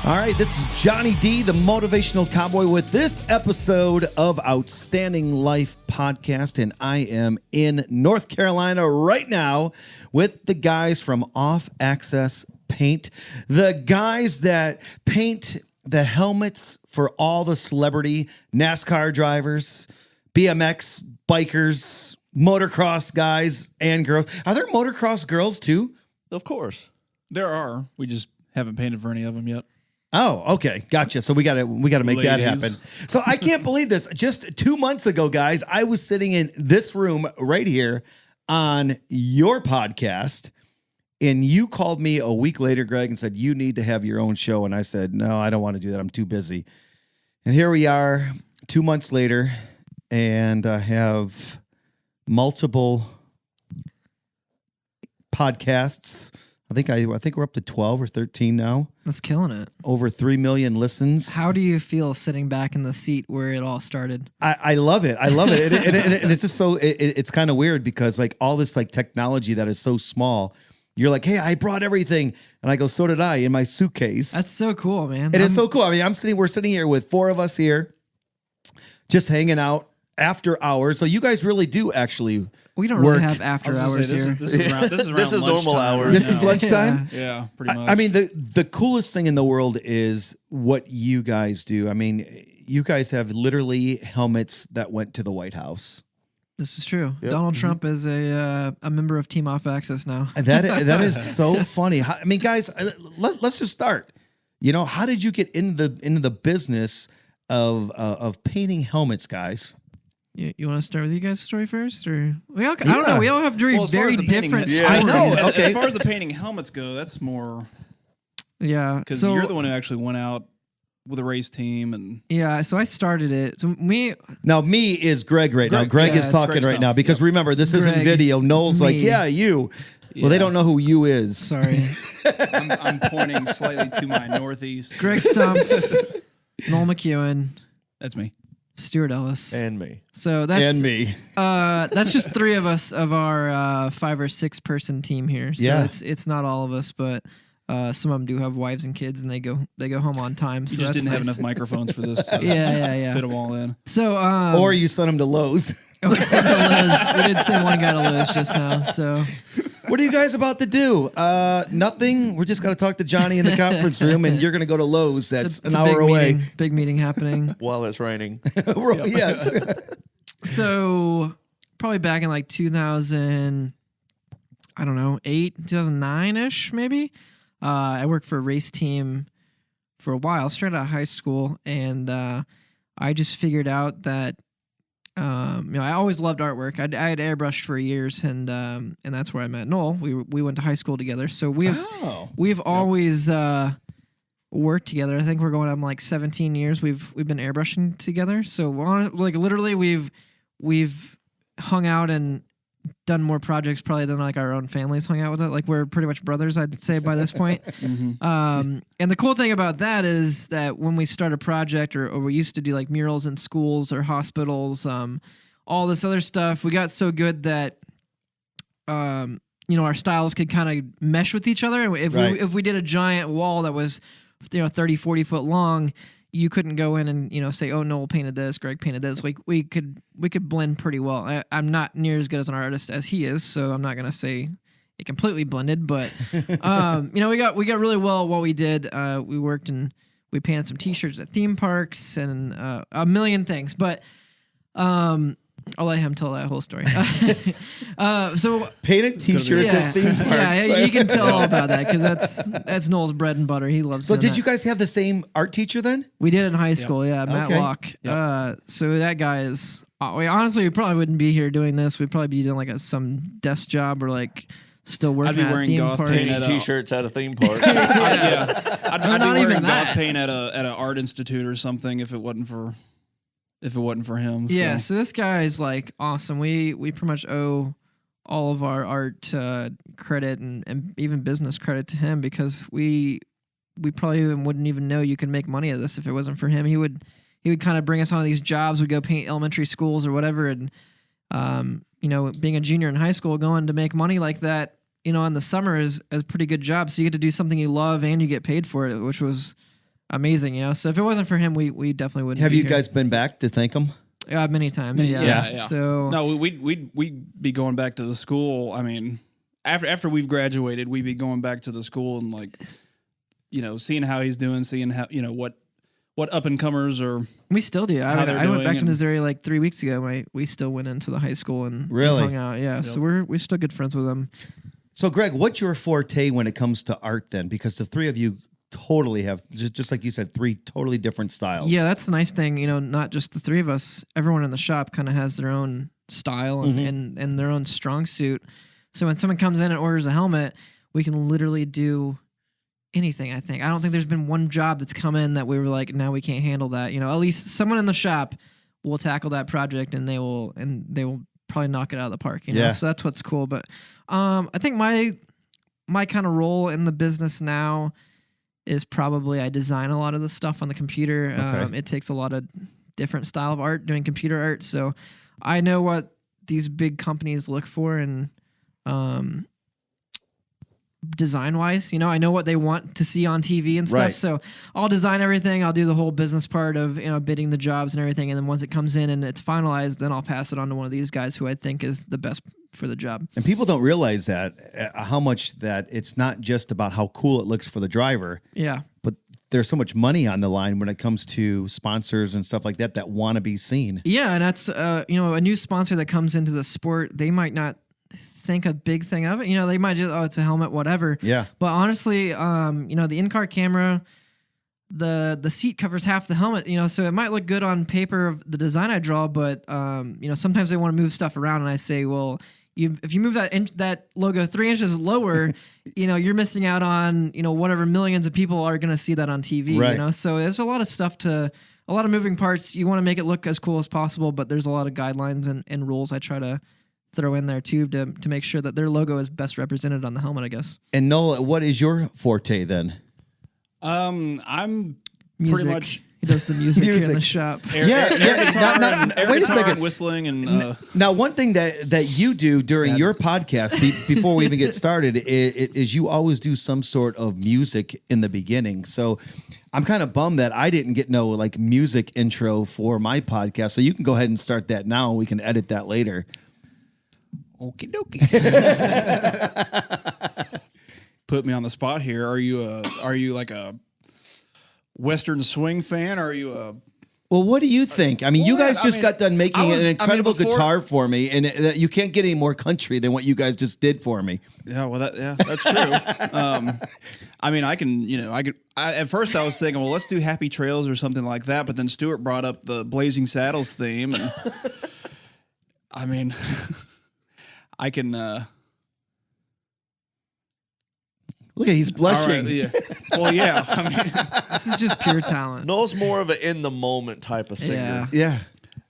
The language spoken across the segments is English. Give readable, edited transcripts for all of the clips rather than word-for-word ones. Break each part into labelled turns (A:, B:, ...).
A: All right, this is Johnny D, the Motivational Cowboy, with this episode of Outstanding Life Podcast, and I am in North Carolina right now with the guys from Off Access Paint, the guys that paint the helmets for all the celebrity NASCAR drivers, BMX bikers, motocross guys and girls. Are there motocross girls too?
B: Of course.
C: There are. We just haven't painted for any of them yet.
A: Oh, okay. Gotcha. So we gotta make that happen. So I can't believe this. Just 2 months ago, guys, I was sitting in this room right here on your podcast, and you called me a week later, Greg, and said, you need to have your own show. And I said, no, I don't want to do that. I'm too busy. And here we are 2 months later, and I have multiple podcasts. I think we're up to 12 or 13 now.
D: That's killing it.
A: Over 3 million listens.
D: How do you feel sitting back in the seat where it all started?
A: I love it. I love it. And it's just so, it's kind of weird because like all this like technology that is so small, you're like, hey, I brought everything. And I go, so did I in my suitcase.
D: That's so cool, man.
A: It is so cool. I mean, we're sitting here with 4 of us here just hanging out after hours. So you guys really do actually
D: We don't
A: work.
D: really have after hours here.
C: This is
B: normal hours.
A: This is lunchtime?
C: Yeah, pretty much.
A: I mean, the coolest thing in the world is what you guys do. I mean, you guys have literally helmets that went to the White House.
D: This is true.
B: Yep.
D: Donald Trump is a member of Team Off Access now.
A: That is so funny. I mean, guys, let's just start. You know, how did you get into the business of painting helmets, guys?
D: You want to start with you guys' story first, or I don't know. We all have very different.
B: Yeah.
A: I know.
D: stories.
A: Okay.
C: As far as the painting helmets go, that's more
D: Yeah,
C: because
D: so
C: you're the one who actually went out with a race team and
D: yeah, so I started it. So me
A: is Greg right now. Greg
D: yeah,
A: is
D: it's
A: talking
C: Greg's
A: right
C: stuff.
A: now because remember, this isn't
D: Greg,
A: video. Noel's like,
D: me.
A: yeah, you. Well, they don't know who you is.
D: sorry,
C: I'm pointing slightly to my northeast.
D: Greg Stump, Noel McEwen,
C: That's me.
D: Stuart Ellis.
B: And me.
D: So that's
A: And me.
D: That's just 3 of us of our 5 or 6 person team here. So
A: Yeah.
D: it's not all of us, but some of them do have wives and kids, and they go home on time.
C: You
D: So
C: just
D: that's
C: didn't have
D: nice.
C: enough microphones for this. To
D: Yeah.
C: Fit them all in.
D: So
A: Or you sent him to Lowe's.
D: we sent to Liz. We did send one guy to Liz just now. So
A: What are you guys about to do? Nothing. We're just going to talk to Johnny in the conference room, and you're going to go to Lowe's. That's
D: it's
A: an
D: a big
A: hour away.
D: meeting, big meeting happening.
B: While it's raining.
A: Yes.
D: So probably back in like 2000, I don't know, 2009-ish maybe. I worked for a race team for a while, straight out of high school, and I just figured out that I always loved artwork. I had airbrush for years, and that's where I met Noel. We went to high school together, so we've always worked together. I think we're going on like 17 years. We've been airbrushing together. So like literally, we've hung out and done more projects probably than like our own families hung out with it. Like we're pretty much brothers, I'd say by this point. And the cool thing about that is that when we start a project or we used to do like murals in schools or hospitals, all this other stuff, we got so good that, our styles could kind of mesh with each other. And if we did a giant wall that was, 30, 40 foot long, you couldn't go in and, say, oh, Noel painted this, Greg painted this. Like we could blend pretty well. I'm not near as good as an artist as he is, so I'm not going to say it completely blended, but, we got really well at what we did. We worked and we painted some t-shirts at theme parks and a million things, but I'll let him tell that whole story. So
A: Painted t-shirts at theme parks.
D: Yeah, you can tell all about that because that's Noel's bread and butter. He loves.
A: So
D: doing
A: did
D: that.
A: you guys have the same art teacher then?
D: We did in high school. Yeah, Matt
A: Okay.
D: Locke. So that guy is. Honestly, we probably wouldn't be here doing this. We'd probably be doing like some desk job or like still working
C: I'd be
D: at a
C: wearing
D: theme
C: goth
D: park.
C: paint
B: Painting t-shirts at a theme park.
C: I'd
D: not
C: be
D: even
C: wearing
D: that.
C: goth paint at an art institute or something if it wasn't for him.
D: Yeah,
C: So.
D: so this guy is like awesome. We pretty much owe all of our art credit and even business credit to him because we probably wouldn't even know you could make money of this if it wasn't for him. He would kind of bring us on these jobs. We'd go paint elementary schools or whatever, and being a junior in high school, going to make money like that, in the summer is a pretty good job. So you get to do something you love and you get paid for it, which was amazing, So if it wasn't for him, we definitely wouldn't.
A: Have
D: be
A: you
D: here.
A: guys been back to thank him?
D: Many times, yeah.
C: Yeah.
D: So
C: No, we'd be going back to the school. I mean, after we've graduated, we'd be going back to the school and like, seeing how he's doing, seeing how what up and comers are.
D: we still do.
C: How they're
D: I went
C: doing
D: back to
C: and-
D: Missouri like 3 weeks ago. We still went into the high school and
A: Really?
D: hung out. Yeah, so we're still good friends with them.
A: So, Greg, what's your forte when it comes to art then? Because the three of you totally have, just like you said, three totally different styles.
D: Yeah, that's the nice thing. Not just the three of us. Everyone in the shop kind of has their own style and their own strong suit. So when someone comes in and orders a helmet, we can literally do anything. I don't think there's been one job that's come in that we were like, now we can't handle that. At least someone in the shop will tackle that project and they will probably knock it out of the park.
A: Yeah.
D: So that's what's cool. But I think my kind of role in the business now is probably I design a lot of the stuff on the computer.
A: Okay.
D: It takes a lot of different style of art doing computer art. So I know what these big companies look for and design wise, I know what they want to see on TV and stuff.
A: Right.
D: So I'll design everything. I'll do the whole business part of, bidding the jobs and everything. And then once it comes in and it's finalized, then I'll pass it on to one of these guys who I think is the best for the job.
A: And people don't realize that, how much that it's not just about how cool it looks for the driver,
D: Yeah.
A: but there's so much money on the line when it comes to sponsors and stuff like that want to be seen.
D: Yeah. And that's, a new sponsor that comes into the sport, they might not think a big thing of it. They might just, it's a helmet, whatever.
A: Yeah.
D: But honestly, the in-car camera, the seat covers half the helmet, so it might look good on paper of the design I draw, but sometimes they want to move stuff around and I say, well, if you move that logo 3 inches lower, you're missing out on, whatever millions of people are going to see that on TV,
A: Right.
D: So there's a lot of stuff a lot of moving parts. You want to make it look as cool as possible, but there's a lot of guidelines and rules I try to throw in there too to make sure that their logo is best represented on the helmet, I guess.
A: And Noel, what is your forte then?
C: I'm
D: Music.
C: pretty much
D: He does the music here in
A: Music.
D: the shop.
C: air guitar, air
A: wait a
C: guitar
A: second.
C: and whistling and
A: Now, one thing that you do during your podcast before we even get started is you always do some sort of music in the beginning. So I'm kind of bummed that I didn't get no like music intro for my podcast. So you can go ahead and start that now. We can edit that later.
C: okie dokie. Put me on the spot here. Are you like a Western swing fan? Are you a
A: Well, what do you think? I mean, you
C: Well,
A: guys just got done making an incredible
C: before-
A: guitar for me, and you can't get any more country than what you guys just did for me.
C: Yeah, well, that's true. I mean, I can, at first I was thinking, well, let's do Happy Trails or something like that. But then Stuart brought up the Blazing Saddles theme. And I mean, I can.
A: Look at he's blushing.
C: All right, yeah. Well, yeah. I mean,
D: This is just pure talent.
B: Noel's more of an in the moment type of singer.
D: Yeah.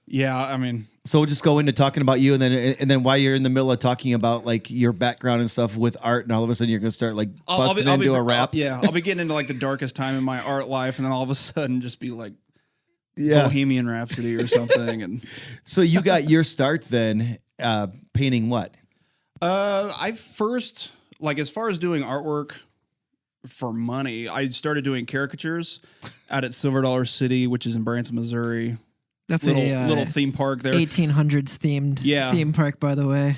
A: Yeah.
C: I mean,
A: So we'll just go into talking about you, and then while you're in the middle of talking about like your background and stuff with art, and all of a sudden you're gonna start like busting into a rap.
C: Yeah, I'll be getting into like the darkest time in my art life, and then all of a sudden just be like
A: Yeah.
C: Bohemian Rhapsody or something. And
A: So you got your start then painting what?
C: I first, like, as far as doing artwork for money, I started doing caricatures out at Silver Dollar City, which is in Branson, Missouri.
D: That's
C: Little theme park there.
D: 1800s themed theme park, by the way,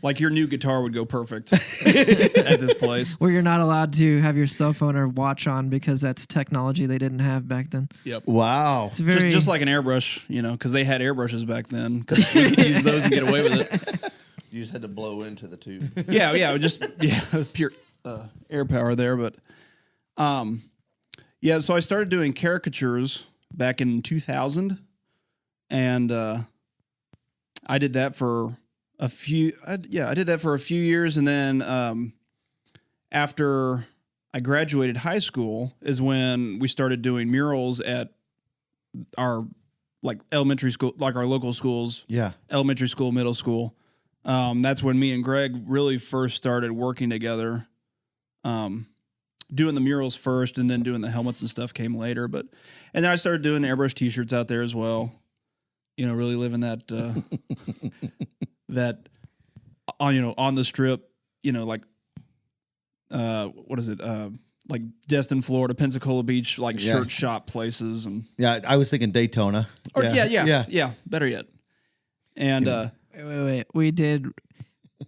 C: Like your new guitar would go perfect at this place.
D: where you're not allowed to have your cell phone or watch on because that's technology they didn't have back then.
C: Yep.
A: Wow.
D: It's very
C: Just like an airbrush, because they had airbrushes back then, because we could use those and get away with it.
B: You just had to blow into the tube.
C: Yeah, pure air power there. But so I started doing caricatures back in 2000, and I did that for a few. I did that for a few years, and then after I graduated high school is when we started doing murals at our elementary school, like our local schools.
A: Yeah.
C: Elementary school, middle school. That's when me and Greg really first started working together. Doing the murals first, and then doing the helmets and stuff came later. And then I started doing airbrush T-shirts out there as well. Really living that that on the strip. What is it? like Destin, Florida, Pensacola Beach, like shirt shop places, and
A: Yeah, I was thinking Daytona.
C: or yeah, better yet. And
D: Wait.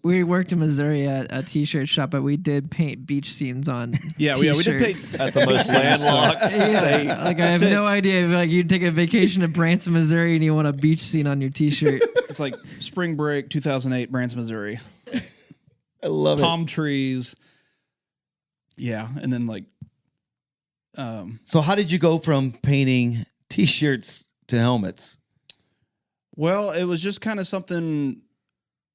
D: We worked in Missouri at a t-shirt shop, but we did paint beach scenes on
C: we
D: t-shirts.
C: did paint
B: At the most landlocked state.
D: Like I have no idea. Like you take a vacation to Branson, Missouri, and you want a beach scene on your t-shirt.
C: It's like spring break 2008, Branson, Missouri.
A: I love
C: Palm trees. Yeah, and then like.
A: So how did you go from painting t-shirts to helmets?
C: Well, it was just kind of something.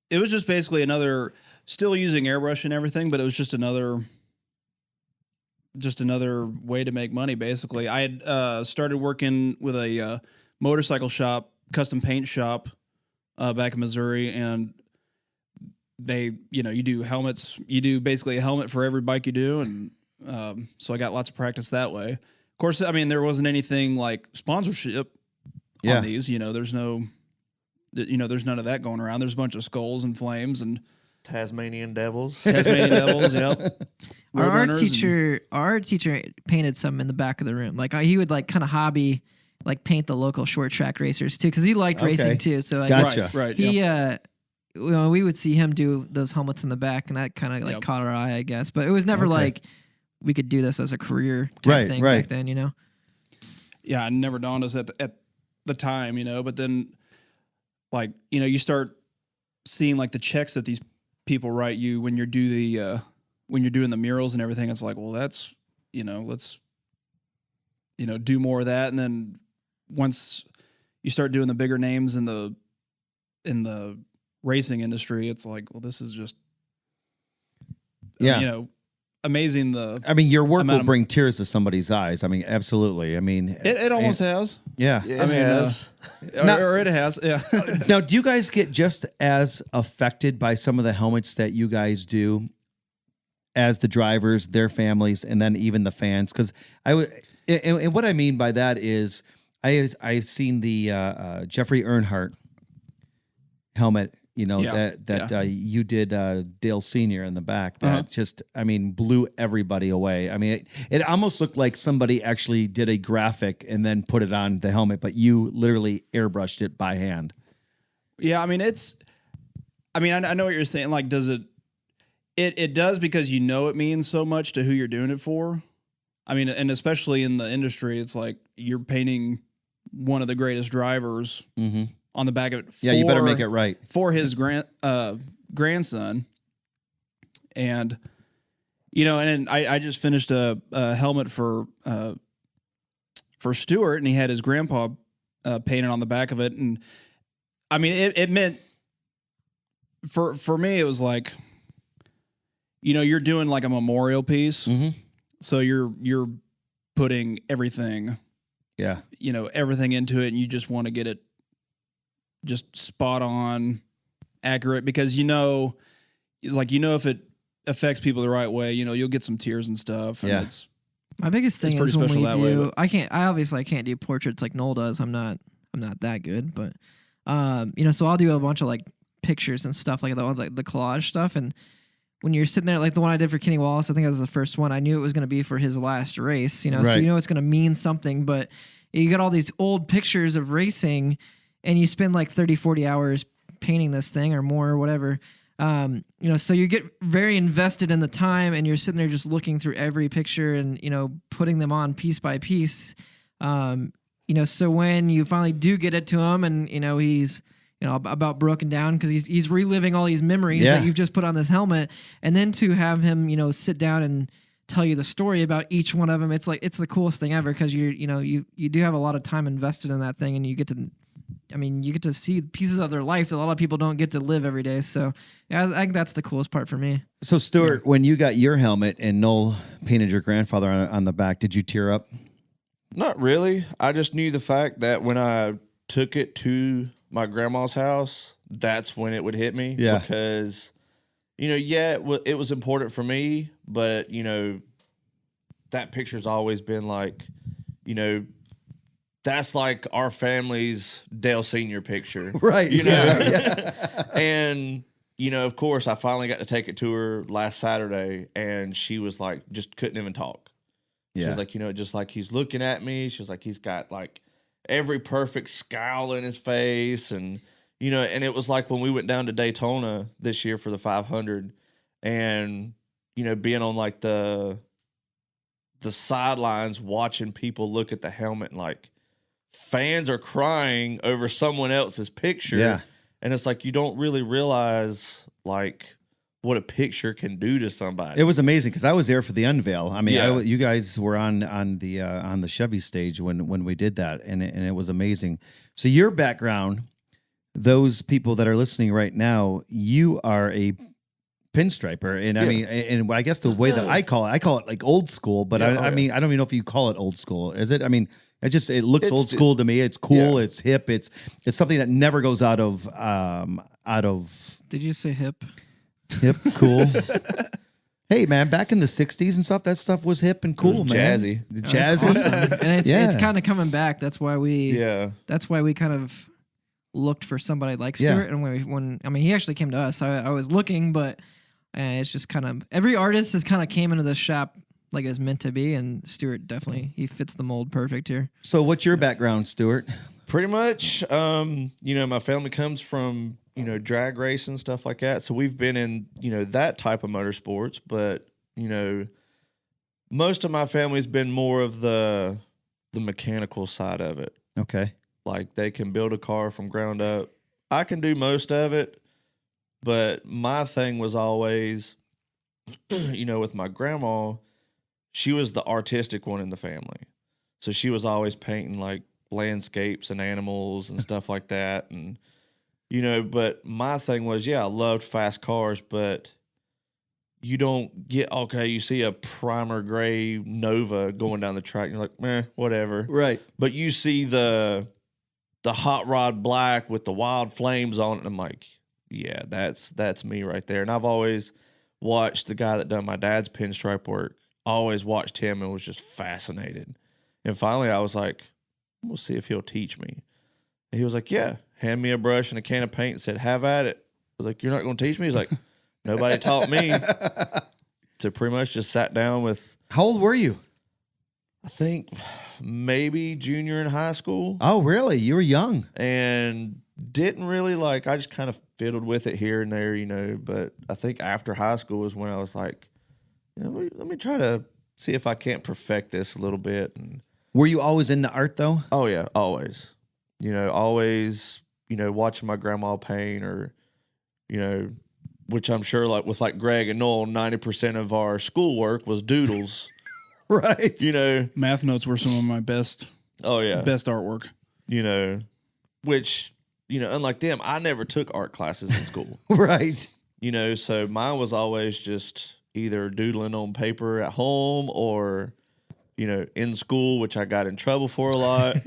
C: It was just basically another, still using airbrush and everything, but it was just another way to make money. Basically, I had started working with a motorcycle shop, custom paint shop, back in Missouri, and they, you do helmets. You do basically a helmet for every bike you do, and so I got lots of practice that way. Of course, I mean there wasn't anything like sponsorship on these. There's no. There's none of that going around. There's a bunch of skulls and flames and
B: Tasmanian devils.
C: Yep.
D: Our teacher painted some in the back of the room. Like he would like kind of hobby, like paint the local short track racers too, because he liked racing too. So like,
A: Gotcha.
C: Right.
D: He we would see him do those helmets in the back, and that kind of like caught our eye, I guess. But it was never like we could do this as a career type thing back then,
C: Yeah, it never dawned us at the time, but then. Like, you start seeing like the checks that these people write you when you're when you're doing the murals and everything. It's like, well, that's, let's, do more of that. And then once you start doing the bigger names in the racing industry, it's like, well, this is just, amazing.
A: Your work will bring tears to somebody's eyes. I mean, absolutely. I mean,
C: it almost has.
A: Yeah.
B: It has.
C: Or it has. Yeah.
A: Now, do you guys get just as affected by some of the helmets that you guys do as the drivers, their families, and then even the fans? Because and what I mean by that is I've seen the Jeffrey Earnhardt helmet. You did Dale Sr. in the back. That just, blew everybody away. I mean, it almost looked like somebody actually did a graphic and then put it on the helmet, but you literally airbrushed it by hand.
C: Yeah, I know what you're saying. Like, does it does because it means so much to who you're doing it for. I mean, and especially in the industry, it's like you're painting one of the greatest drivers. Mm-hmm. On the back of it.
A: You better make it right.
C: For his grandson. And, and I just finished a helmet for Stuart, and he had his grandpa painted on the back of it. And, it meant, for me, it was like, you're doing like a memorial piece. Mm-hmm. So you're putting everything, everything into it, and you just want to get it just spot on, accurate, because if it affects people the right way, you'll get some tears and stuff. And it's
D: my biggest thing is when we do. I can't do portraits like Noel does. I'm not that good, but so I'll do a bunch of like pictures and stuff like the collage stuff. And when you're sitting there, like the one I did for Kenny Wallace, I think that was the first one. I knew it was going to be for his last race, so it's going to mean something. But you got all these old pictures of racing, and you spend like 30, 40 hours painting this thing or more or whatever. So you get very invested in the time, and you're sitting there just looking through every picture and, putting them on piece by piece. So when you finally do get it to him and, he's, about broken down because he's reliving all these memories that you've just put on this helmet. And then to have him, sit down and tell you the story about each one of them, it's the coolest thing ever because you do have a lot of time invested in that thing, and you get to see pieces of their life that a lot of people don't get to live every day. So yeah, I think that's the coolest part for me.
A: So Stuart, when you got your helmet and Noel painted your grandfather on the back, did you tear up?
B: Not really. I just knew the fact that when I took it to my grandma's house, that's when it would hit me. Yeah. Because, it was important for me, but, that picture's always been like, that's like our family's Dale Sr. picture.
A: Right.
B: And, of course, I finally got to take it to her last Saturday, and she was like, just couldn't even talk. She was like, just like he's looking at me. She was like, he's got like every perfect scowl in his face. And, and it was like when we went down to Daytona this year for the 500 and, being on like the sidelines watching people look at the helmet and like fans are crying over someone else's picture.
A: Yeah.
B: And it's like, you don't really realize like what a picture can do to somebody.
A: It was amazing because I was there for the unveil. I mean,
B: Yeah.
A: you guys were on the Chevy stage when we did that, and it was amazing. So your background, those people that are listening right now, you are a pinstriper, and I mean, and I guess the way that I call it like old school, but I mean, I don't even know if you call it old school. Is it? I mean, it looks old school to me. It's cool. It's hip. It's something that never goes out of.
D: Did you say hip?
A: Hip, cool. Hey, man, back in the 60s and stuff, that stuff was hip and cool, man.
B: Jazzy.
A: Jazzy.
D: Awesome. And it's kind of coming back. That's why we kind of looked for somebody like Stuart. And when he actually came to us, I was looking, but it's just kind of, every artist has kind of came into the shop like it's meant to be. And Stuart definitely, he fits the mold perfect here.
A: So what's your background, Stuart?
B: Pretty much, my family comes from, drag race and stuff like that. So we've been in, that type of motorsports, but, most of my family's been more of the mechanical side of it.
A: Okay.
B: Like they can build a car from ground up. I can do most of it, but my thing was always, with my grandma, she was the artistic one in the family. So she was always painting like landscapes and animals and stuff like that. And, but my thing was, I loved fast cars, but you don't get, you see a primer gray Nova going down the track. And you're like, meh, whatever.
A: Right.
B: But you see the hot rod black with the wild flames on it. And I'm like, yeah, that's me right there. And I've always watched the guy that done my dad's pinstripe work, always watched him and was just fascinated. And finally I was like, we'll see if he'll teach me. And he was like, yeah, hand me a brush and a can of paint and said, have at it. I was like, you're not going to teach me? He's like, nobody taught me. So pretty much just sat down with.
A: How old were you?
B: I think maybe junior in high school.
A: Oh, really? You were young.
B: And didn't really I just kind of fiddled with it here and there, but I think after high school was when I was like, let me try to see if I can't perfect this a little bit. And
A: were you always into art though?
B: Oh yeah, always. Always, watching my grandma paint or, which I'm sure with Greg and Noel, 90% of our schoolwork was doodles.
A: Right.
C: Math notes were some of my best.
B: Oh yeah.
C: Best artwork.
B: Which, unlike them, I never took art classes in school.
A: Right.
B: So mine was always just either doodling on paper at home or, in school, which I got in trouble for a lot.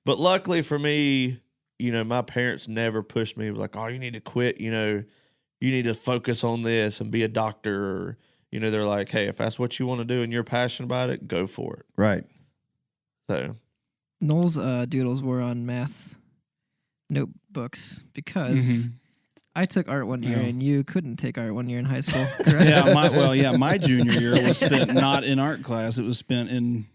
B: But luckily for me, my parents never pushed me like, oh, you need to quit, you need to focus on this and be a doctor. Or, they're like, hey, if that's what you want to do and you're passionate about it, go for it.
A: Right.
B: So
D: Noel's doodles were on math notebooks because I took art one year and you couldn't take art one year in high school, correct?
C: My junior year was spent not in art class. It was spent in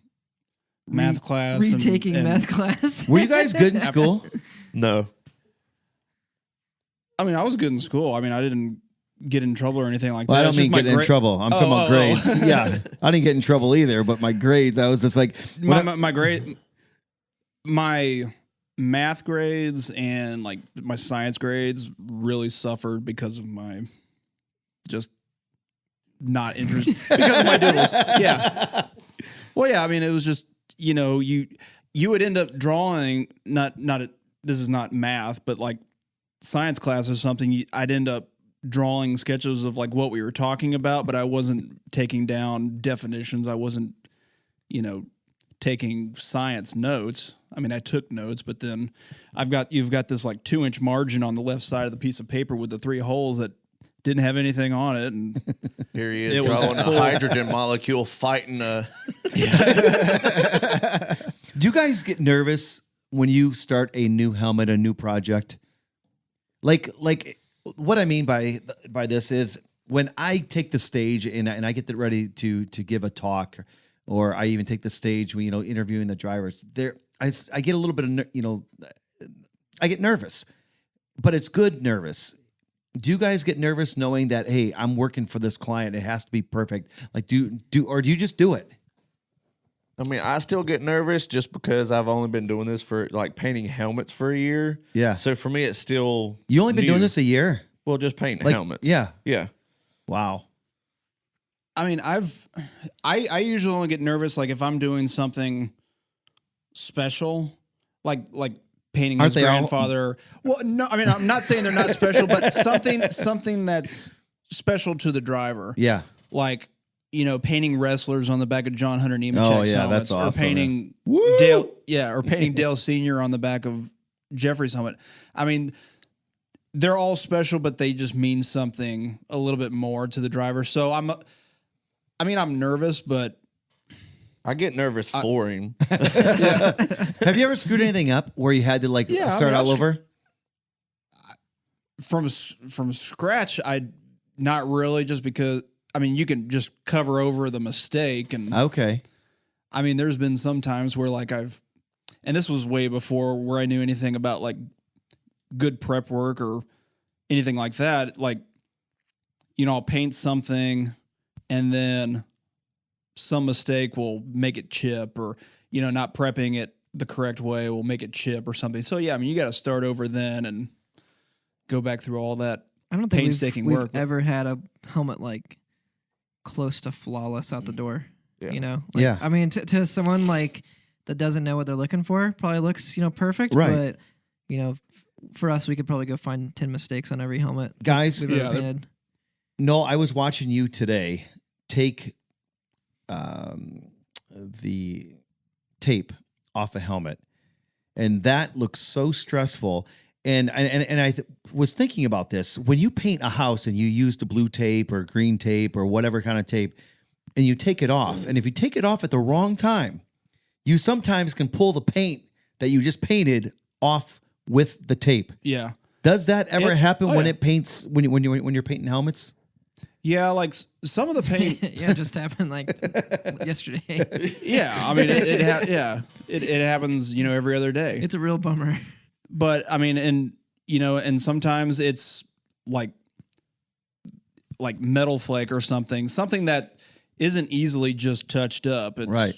C: math class.
D: Retaking math class.
A: Were you guys good in school?
B: no.
C: I mean, I was good in school. I mean, I didn't get in trouble or anything like
A: Well,
C: that.
A: I don't mean get in trouble. I'm talking about grades. Yeah. I didn't get in trouble either, but my grades, I was just like...
C: My math grades and my science grades really suffered because of my just not interest because of my doodles. Yeah. Well, yeah, I mean, it was just, you would end up drawing this is not math, but science class or something. I'd end up drawing sketches of what we were talking about, but I wasn't taking down definitions. I wasn't, taking science notes. I mean, I took notes, but then you've got this 2-inch margin on the left side of the piece of paper with the 3 holes that didn't have anything on it. And
B: here he is drawing a hydrogen molecule fighting a.
A: Do you guys get nervous when you start a new helmet, a new project? Like what I mean by this is when I take the stage and I get ready to give a talk or I even take the stage when, interviewing the drivers. I get a little bit of, I get nervous, but it's good nervous. Do you guys get nervous knowing that, hey, I'm working for this client, it has to be perfect? Like, do you just do it?
B: I mean, I still get nervous just because I've only been doing this for like painting helmets for a year.
A: Yeah.
B: So for me, it's still
A: You only been
B: new.
A: doing this a year?
B: Well, just painting
A: Like,
B: helmets.
A: Yeah.
B: Yeah.
A: Wow.
C: I mean, I usually only get nervous like if I'm doing something special, like painting
A: Aren't
C: his
A: they all-
C: grandfather. Well, no, I mean, I'm not saying they're not special, but something that's special to the driver.
A: Yeah.
C: Like, painting wrestlers on the back of John Hunter Nemechek's
A: Oh, yeah,
C: helmets,
A: that's awesome,
C: or painting
A: Woo!
C: Dale, or painting Dale Sr. on the back of Jeffrey's helmet. I mean, they're all special, but they just mean something a little bit more to the driver. So I'm nervous, but
B: I get nervous for him.
A: Have you ever screwed anything up where you had to start all over?
C: From scratch, not really, just because, I mean, you can just cover over the mistake. And
A: Okay.
C: I mean, there's been some times where and this was way before where I knew anything about like good prep work or anything like that. Like, I'll paint something and then some mistake will make it chip, or, not prepping it the correct way will make it chip or something. So yeah, I mean, you got to start over then and go back through all that.
D: I don't think
C: painstaking
D: we've
C: work.
D: ever had a helmet like close to flawless out the door.
B: Yeah.
A: Yeah.
D: I mean, to someone like that doesn't know what they're looking for, probably looks perfect.
A: Right.
D: But for us, we could probably go find 10 mistakes on every helmet.
A: Guys,
D: we've ever painted.
A: no, I was watching you today take the tape off a helmet, and that looks so stressful. And I was thinking about this. When you paint a house and you use the blue tape or green tape or whatever kind of tape, and you take it off, and if you take it off at the wrong time, you sometimes can pull the paint that you just painted off with the tape.
C: Yeah.
A: Does that ever happen when
C: yeah.
A: it paints when you're painting helmets?
C: Yeah, like some of the paint.
D: Yeah, it just happened like yesterday.
C: Yeah, I mean, it happens, every other day.
D: It's a real bummer.
C: But I mean, and sometimes it's like metal flake or something that isn't easily just touched up. It's,
A: Right.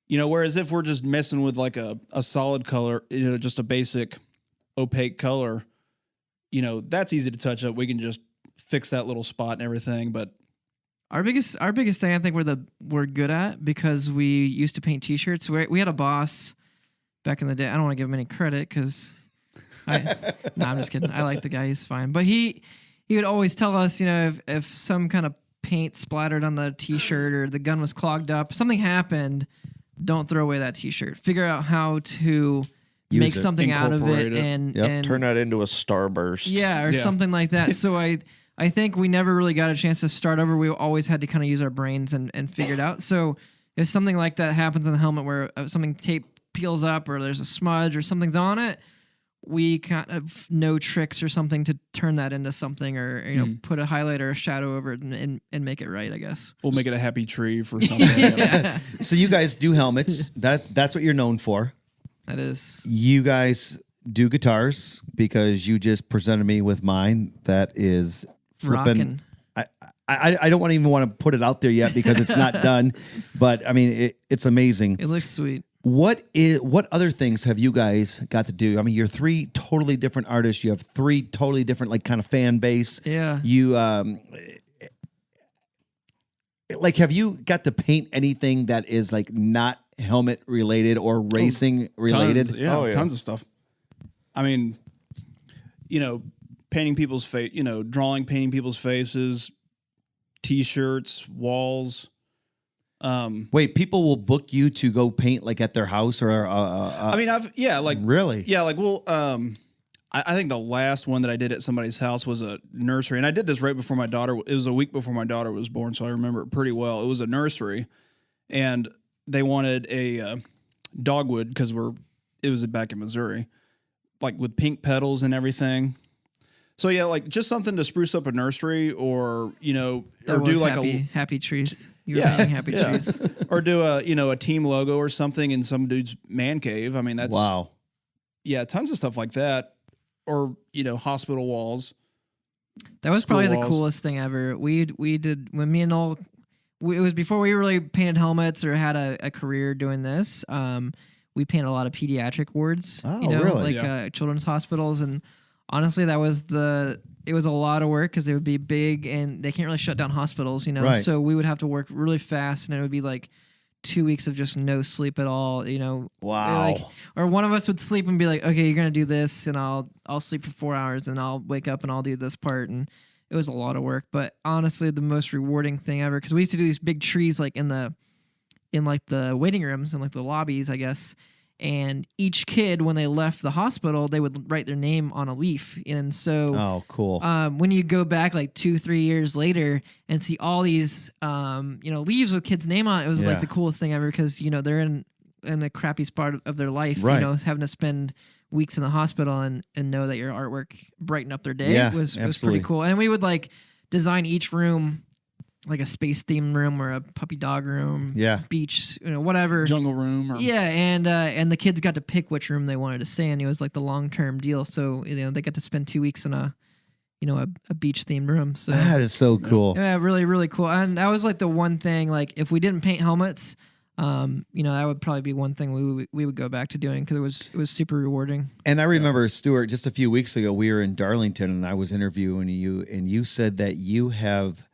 C: Whereas if we're just messing with like a solid color, just a basic opaque color, that's easy to touch up. We can just fix that little spot and everything. But
D: Our biggest thing I think we're good at, because we used to paint T-shirts. We had a boss back in the day. I don't want to give him any credit because I'm just kidding. I like the guy; he's fine. But he would always tell us, if some kind of paint splattered on the T-shirt or the gun was clogged up, something happened, don't throw away that T-shirt. Figure out how to make something out of it and
B: Turn that into a starburst.
D: or something like that. So I think we never really got a chance to start over. We always had to kind of use our brains and figure it out. So if something like that happens on the helmet where something tape peels up or there's a smudge or something's on it, we kind of know tricks or something to turn that into something, or put a highlight or a shadow over it and make it right, I guess.
C: we'll make it a happy tree for something.
D: Yeah,
A: So you guys do helmets. That's what you're known for.
D: that is.
A: You guys do guitars because you just presented me with mine. That is flipping.
D: Rockin'.
A: I don't even want to put it out there yet because it's not done. But I mean, it's amazing.
D: It looks sweet.
A: What other things have you guys got to do? I mean, you're three totally different artists. You have three totally different like kind of fan base.
D: Yeah.
A: You have you got to paint anything that is like not helmet related or racing related?
C: Tons, tons of stuff. I mean, painting people's face, painting people's faces, T-shirts, walls.
A: Wait, people will book you to go paint like at their house or
C: I mean,
A: really?
C: Yeah, I think the last one that I did at somebody's house was a nursery, and I did this right before my daughter. It was a week before my daughter was born, so I remember it pretty well. It was a nursery, and they wanted a dogwood because it was back in Missouri, like with pink petals and everything. So yeah, like just something to spruce up a nursery, or or do like
D: happy trees. You were painting happy trees.
C: Or do a team logo or something in some dude's man cave. I mean, that's
A: wow.
C: Yeah, tons of stuff like that. Or hospital walls.
D: That was probably the
C: walls.
D: coolest thing ever. We did when me and Noel. It was before we really painted helmets or had a career doing this. We painted a lot of pediatric wards.
A: Oh, really?
D: Like children's hospitals, and honestly, it was a lot of work because they would be big and they can't really shut down hospitals,
A: Right.
D: So we would have to work really fast, and it would be like 2 weeks of just no sleep at all,
A: Wow.
D: Or one of us would sleep and be like, okay, you're gonna do this, and I'll sleep for 4 hours, and I'll wake up and I'll do this part, and it was a lot of work. But honestly, the most rewarding thing ever, because we used to do these big trees like in the waiting rooms and like the lobbies, I guess. And each kid, when they left the hospital, they would write their name on a leaf. And so,
A: Oh, cool.
D: when you go back like 2-3 years later and see all these, leaves with kids' name on it, it was like the coolest thing ever because, they're in a crappy spot of their life,
A: Right.
D: Having to spend weeks in the hospital and know that your artwork brightened up their day was pretty cool. And we would like design each room like a space themed room or a puppy dog room, beach, whatever,
C: jungle room.
D: And the kids got to pick which room they wanted to stay in. It was like the long-term deal. So, they got to spend 2 weeks in a beach themed room. So
A: that is so cool.
D: Yeah, really, really cool. And that was like the one thing, like if we didn't paint helmets, that would probably be one thing we would go back to doing because it was super rewarding.
A: And I remember, Stuart, just a few weeks ago, we were in Darlington and I was interviewing you, and you said that you have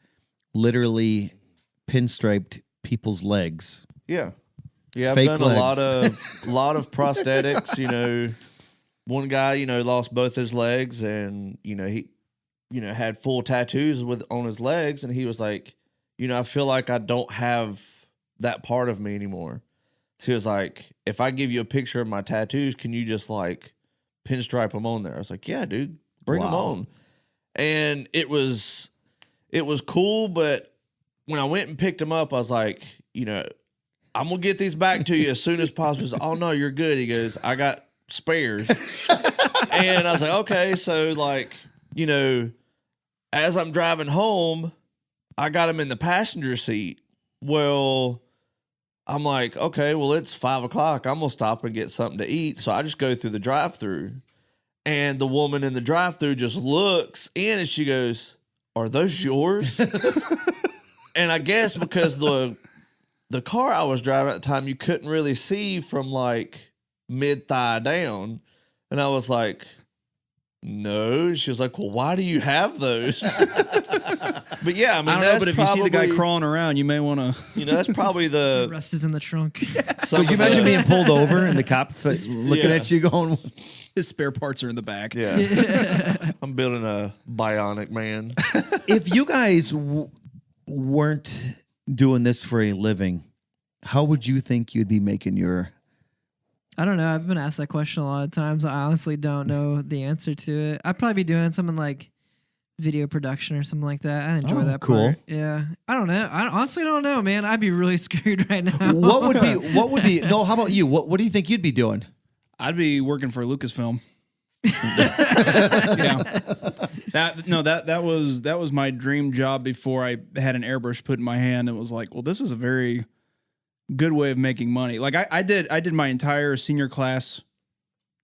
A: literally pinstriped people's legs.
B: Yeah. Yeah, I've
A: Fake
B: done
A: legs.
B: a lot of prosthetics. One guy, lost both his legs, and he had full tattoos on his legs, and he was like, I feel like I don't have that part of me anymore. So he was like, if I give you a picture of my tattoos, can you just like pinstripe them on there? I was like, yeah, dude, bring them on. And it was cool, but when I went and picked him up, I was like, I'm going to get these back to you as soon as possible. He's like, oh, no, you're good. He goes, I got spares. And I was like, okay. So, like, as I'm driving home, I got him in the passenger seat. Well, I'm like, okay, well, it's 5 o'clock. I'm going to stop and get something to eat. So I just go through the drive-thru. And the woman in the drive-thru just looks in and she goes, are those yours? And I guess because the car I was driving at the time, you couldn't really see from like mid-thigh down. And I was like, no. She was like, well, why do you have those? But yeah, I mean,
C: I don't know, but if you see the guy crawling around, you may want to.
B: That's probably
D: The rest is in the trunk.
A: Could you imagine being pulled over and the cops looking at you going,
C: his spare parts are in the back.
B: Yeah. I'm building a bionic man.
A: if you guys weren't doing this for a living, how would you think you'd be making your...
D: I don't know. I've been asked that question a lot of times. I honestly don't know the answer to it. I'd probably be doing something like video production or something like that. I enjoy that
A: cool.
D: part. Yeah. I don't know. I honestly don't know, man. I'd be really screwed right now.
A: What would be, no, how about you? What do you think you'd be doing?
C: I'd be working for Lucasfilm. Yeah. That was my dream job before I had an airbrush put in my hand and was like, well, this is a very good way of making money. Like I did my entire senior class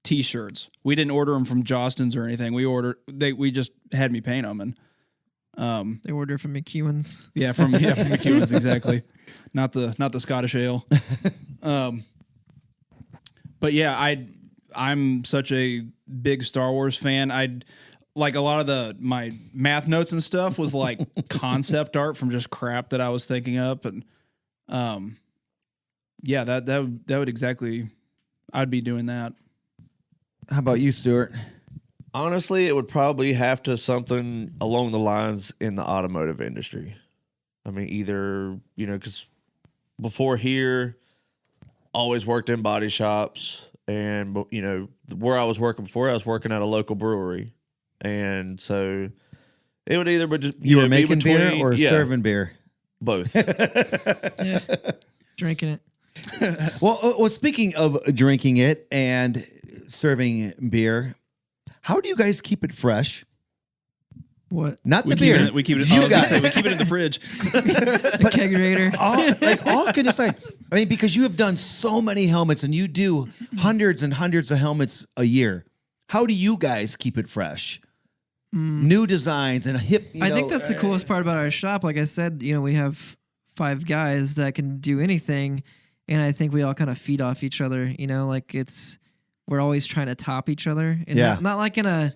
C: t-shirts. We didn't order them from Jostens or anything. We just had me paint them, and
D: they order from McEwen's.
C: Yeah, from McEwen's, exactly. Not the Scottish ale. But yeah, I'm such a big Star Wars fan. I'd like a lot of my math notes and stuff was like concept art from just crap that I was thinking up, and yeah, that would exactly, I'd be doing that.
A: How about you, Stuart?
B: Honestly, it would probably have to something along the lines in the automotive industry. I mean, either, because before here, always worked in body shops, and, where I was working before, I was working at a local brewery. And so it would either be just,
A: you were making beer or serving beer?
B: Both.
D: Yeah. Drinking it.
A: Well, speaking of drinking it and serving beer, how do you guys keep it fresh?
D: What?
A: Not the
C: We keep
A: beer.
C: it. We keep it.
A: You
C: I was gonna
A: guys.
C: say, we keep it in the fridge.
D: The kegerator.
A: all kidding aside, I mean, because you have done so many helmets and you do hundreds and hundreds of helmets a year. How do you guys keep it fresh? New designs and hip.
D: I think that's the coolest part about our shop. Like I said, we have 5 guys that can do anything, and I think we all kind of feed off each other. Like we're always trying to top each other. And not like in a,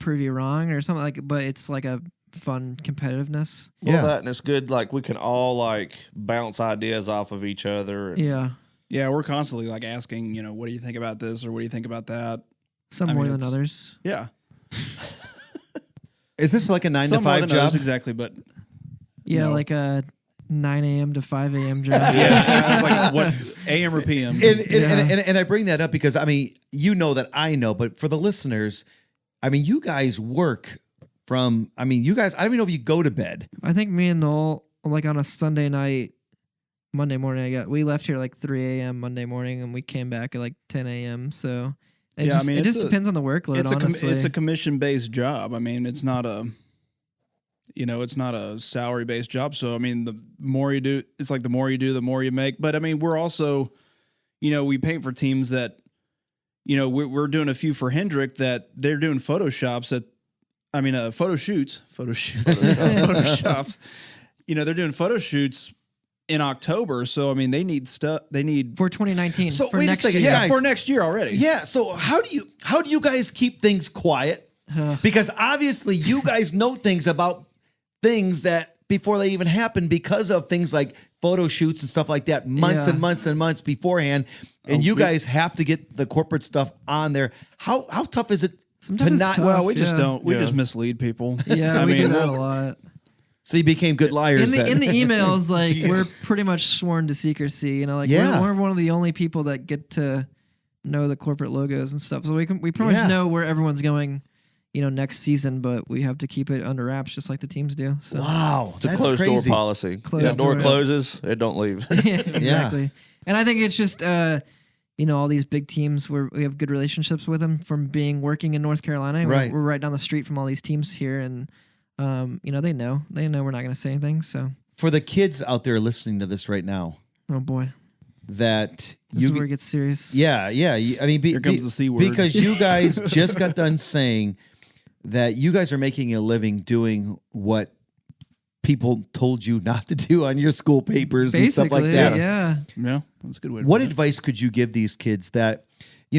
D: prove you wrong or something like, but it's like a fun competitiveness.
B: Well, that and it's good. Like we can all like bounce ideas off of each other.
D: Yeah.
C: Yeah, we're constantly like asking, what do you think about this or what do you think about that?
D: Some more than others.
C: Yeah.
A: Is this like a 9
C: Some
A: to
C: more
A: 5
C: than
A: job?
C: others, exactly, but
D: Yeah,
C: No.
D: like a 9 a.m. to 5 a.m. job.
C: I was like, what, AM or PM?
A: And I bring that up because I mean, that I know, but for the listeners, I mean, you guys work from. I mean, you guys. I don't even know if you go to bed.
D: I think me and Noel, like on a Sunday night, Monday morning, we left here like 3 a.m. Monday morning, and we came back at like 10 a.m. So it just depends on the workload. Honestly,
C: it's a commission based job. I mean, it's not a, it's not a salary based job. So I mean, the more you do, it's like the more you do, the more you make. But I mean, we're also, we paint for teams that, we're doing a few for Hendrick that they're doing photo shoots, photoshops. They're doing photo shoots in October. So I mean, they need stuff. They need
D: for 2019.
A: So
D: for
A: wait a
D: next
A: second,
D: year.
A: guys.
C: for next year already.
A: Yeah. So how do you guys keep things quiet? Because obviously you guys know things about things that before they even happen because of things like photo shoots and stuff like that, months and months and months beforehand. And you guys have to get the corporate stuff on there. How tough is it
D: Sometimes
A: to
D: it's
A: not?
D: tough.
C: Well, we just
D: Yeah.
C: don't. We just mislead people.
D: Yeah, we do that a lot.
A: So you became good liars.
D: In the emails, like we're pretty much sworn to secrecy. We're one of the only people that get to know the corporate logos and stuff. So we pretty much know where everyone's going, next season, but we have to keep it under wraps, just like the teams do. So.
A: Wow,
B: It's a
A: that's
B: closed door
A: crazy.
B: policy.
D: Closed
B: That door
D: door.
B: closes, it don't leave.
D: Yeah, exactly. And I think it's just all these big teams where we have good relationships with them from working in North Carolina.
A: Right.
D: We're right down the street from all these teams here, and they know we're not going to say anything. So
A: For the kids out there listening to this right now,
D: oh boy,
A: that
D: this is where it gets serious.
A: Yeah. I mean,
C: Here comes the C word.
A: because you guys just got done saying that you guys are making a living doing what people told you not to do on your school papers and stuff like that.
D: Yeah.
C: Yeah, that's a good way. To
A: What
C: put it.
A: advice could you give these kids that,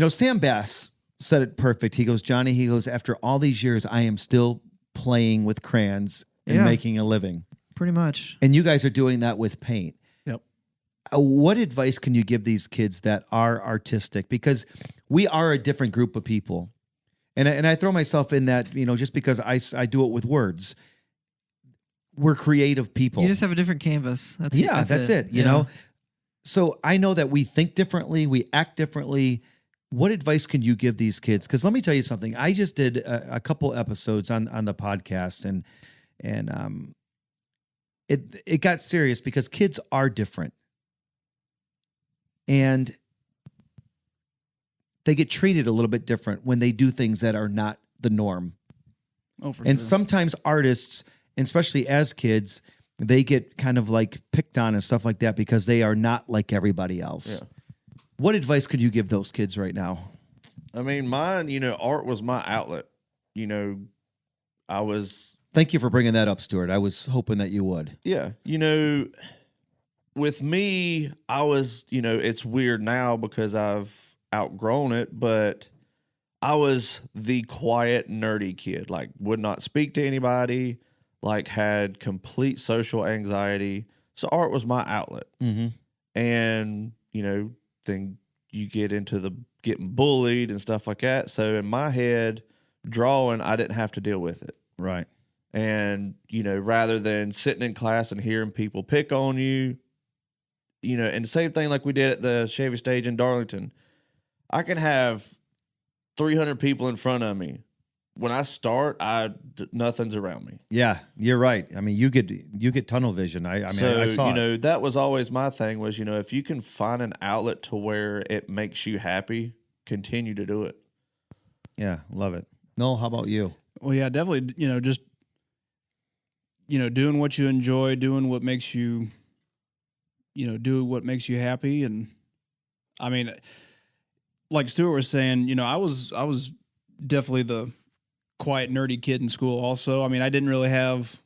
A: Sam Bass said it perfect. He goes, Johnny, after all these years, I am still playing with crayons and making a living.
D: Pretty much.
A: And you guys are doing that with paint.
C: Yep.
A: What advice can you give these kids that are artistic? Because we are a different group of people. And I throw myself in that, just because I do it with words. We're creative people.
D: You just have a different canvas. That's
A: it. You know? So I know that we think differently, we act differently. What advice can you give these kids? Because let me tell you something. I just did a couple episodes on the podcast, and it got serious because kids are different, and they get treated a little bit different when they do things that are not the norm.
C: Oh, for
A: And
C: sure.
A: sometimes artists, and especially as kids, they get kind of like picked on and stuff like that because they are not like everybody else.
B: Yeah.
A: What advice could you give those kids right now?
B: I mean, mine, art was my outlet. I was.
A: Thank you for bringing that up, Stuart. I was hoping that you would.
B: Yeah. With me, I was, it's weird now because I've outgrown it, but I was the quiet, nerdy kid, like would not speak to anybody, like had complete social anxiety. So art was my outlet.
A: Mm-hmm.
B: And, then you get into the getting bullied and stuff like that. So in my head, drawing, I didn't have to deal with it.
A: Right.
B: And, rather than sitting in class and hearing people pick on you, and the same thing like we did at the Chevy stage in Darlington, I can have 300 people in front of me. When I start, nothing's around me.
A: Yeah, you're right. I mean, you get tunnel vision. I saw it.
B: That was always my thing was, if you can find an outlet to where it makes you happy, continue to do it.
A: Yeah, love it. Noel, how about you?
C: Well, yeah, definitely. Just doing what you enjoy, doing what makes you, do what makes you happy, and I mean, like Stuart was saying, I was definitely the quiet, nerdy kid in school. Also, I mean, I didn't really have,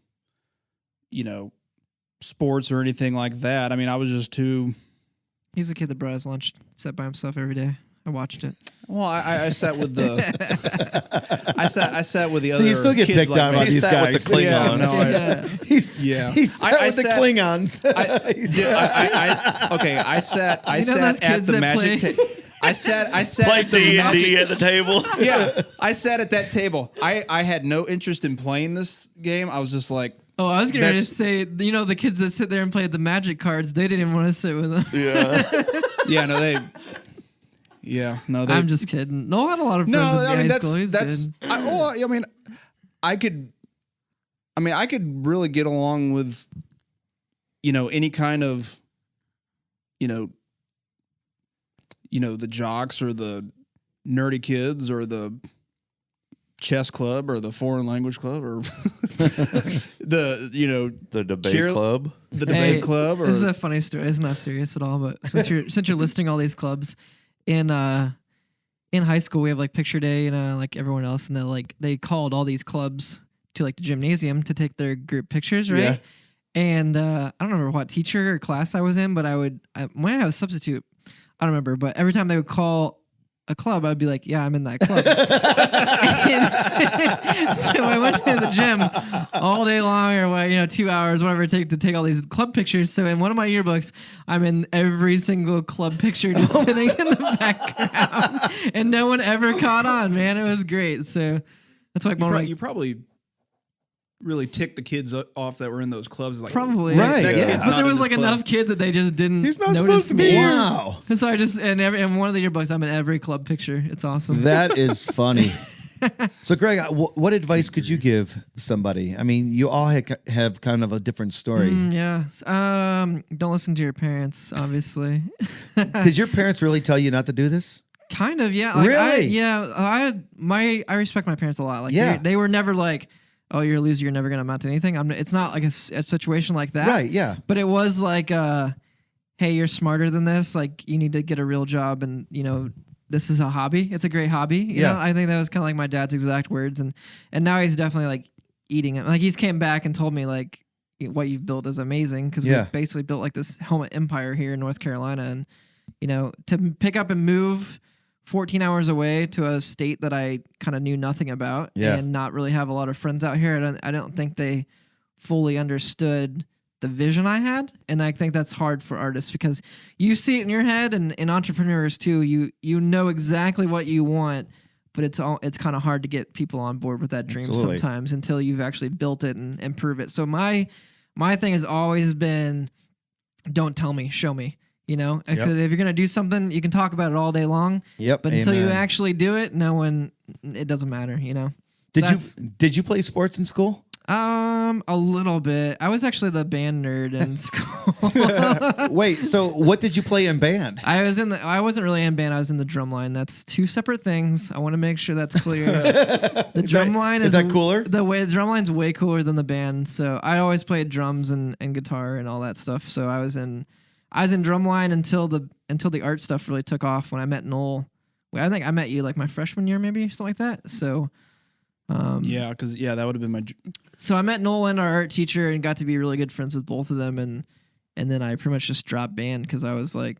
C: sports or anything like that. I mean, I was just too.
D: He's the kid that brought his lunch, sat by himself every day. I watched it.
C: Well, I sat with the. I sat with the other.
A: So you still get
C: kids
A: picked
C: like
A: on
C: me.
A: by these guys.
B: With the Klingons.
A: He sat with the Klingons.
C: I sat
D: those
C: at
D: kids
C: the
D: that
C: magic
D: play-
C: table. I sat
B: Play
C: at the magic.
B: D&D at the table.
C: Yeah, I sat at that table. I had no interest in playing this game. I was just like,
D: Oh, I was going to say, the kids that sit there and play the magic cards, they didn't even want to sit with them.
B: Yeah.
D: I'm just kidding. Noel had a lot of friends in high school. He's good.
C: I could really get along with, any kind of, the jocks or the nerdy kids or the chess club or the foreign language club or the
B: debate club.
C: The debate club. Or,
D: this is a funny story. It's not serious at all, but since you're listing all these clubs in high school, we have like picture day and like everyone else, and they called all these clubs to like the gymnasium to take their group pictures, right? Yeah. And I don't remember what teacher or class I was in, but I might have a substitute. I don't remember, but every time they would call a club, I'd be like, yeah, I'm in that club. So I went to the gym all day long or 2 hours, whatever it takes to take all these club pictures. So in one of my yearbooks, I'm in every single club picture just sitting in the background, and no one ever caught on, man. It was great. So that's like
C: you probably really ticked the kids off that were in those clubs. Like,
D: probably.
A: Right.
D: But there was like enough kids that they just didn't notice me.
A: Wow.
D: And so I just, in one of the yearbooks, I'm in every club picture. It's awesome.
A: That is funny. So, Greg, what advice could you give somebody? I mean, you all have kind of a different story.
D: Don't listen to your parents, obviously.
A: Did your parents really tell you not to do this?
D: Kind of, yeah.
A: Really?
D: I respect my parents a lot. Like, they were never like, oh, you're a loser, you're never going to amount to anything. It's not like a situation like that.
A: Right, yeah.
D: But it was like, hey, you're smarter than this. Like, you need to get a real job, and, this is a hobby. It's a great hobby. You know? I think that was kind of like my dad's exact words. And now he's definitely like eating it. Like, he's came back and told me like, what you've built is amazing, because we basically built like this helmet empire here in North Carolina. And, to pick up and move 14 hours away to a state that I kind of knew nothing about and not really have a lot of friends out here. I don't think they fully understood the vision I had. And I think that's hard for artists, because you see it in your head, and entrepreneurs too. You know exactly what you want, but it's kind of hard to get people on board with that dream sometimes until you've actually built it and prove it. So my thing has always been, don't tell me, show me. So if you're going to do something, you can talk about it all day long. But until you actually do it, it doesn't matter,
A: Did you play sports in school?
D: A little bit. I was actually the band nerd in school.
A: Wait, so what did you play in band?
D: I wasn't really in band. I was in the drum line. That's two separate things. I want to make sure that's clear. The drum line is
A: that cooler?
D: The drum line's way cooler than the band. So I always played drums and guitar and all that stuff. So I was in drumline until the art stuff really took off when I met Noel. I think I met you like my freshman year, maybe something like that. So, that would have been my. So I met Noel and our art teacher and got to be really good friends with both of them, and then I pretty much just dropped band because I was like,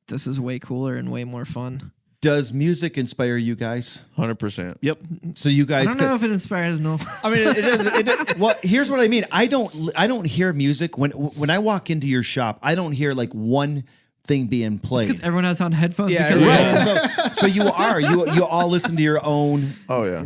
D: this is way cooler and way more fun.
A: Does music inspire you guys?
B: 100%.
C: Yep.
A: So you guys,
D: I don't know if it inspires Noel.
C: I mean, it does.
A: Well, here's what I mean. I don't hear music when I walk into your shop. I don't hear like one thing being played.
D: Because everyone has on headphones.
A: Yeah, right. So you all listen to your own.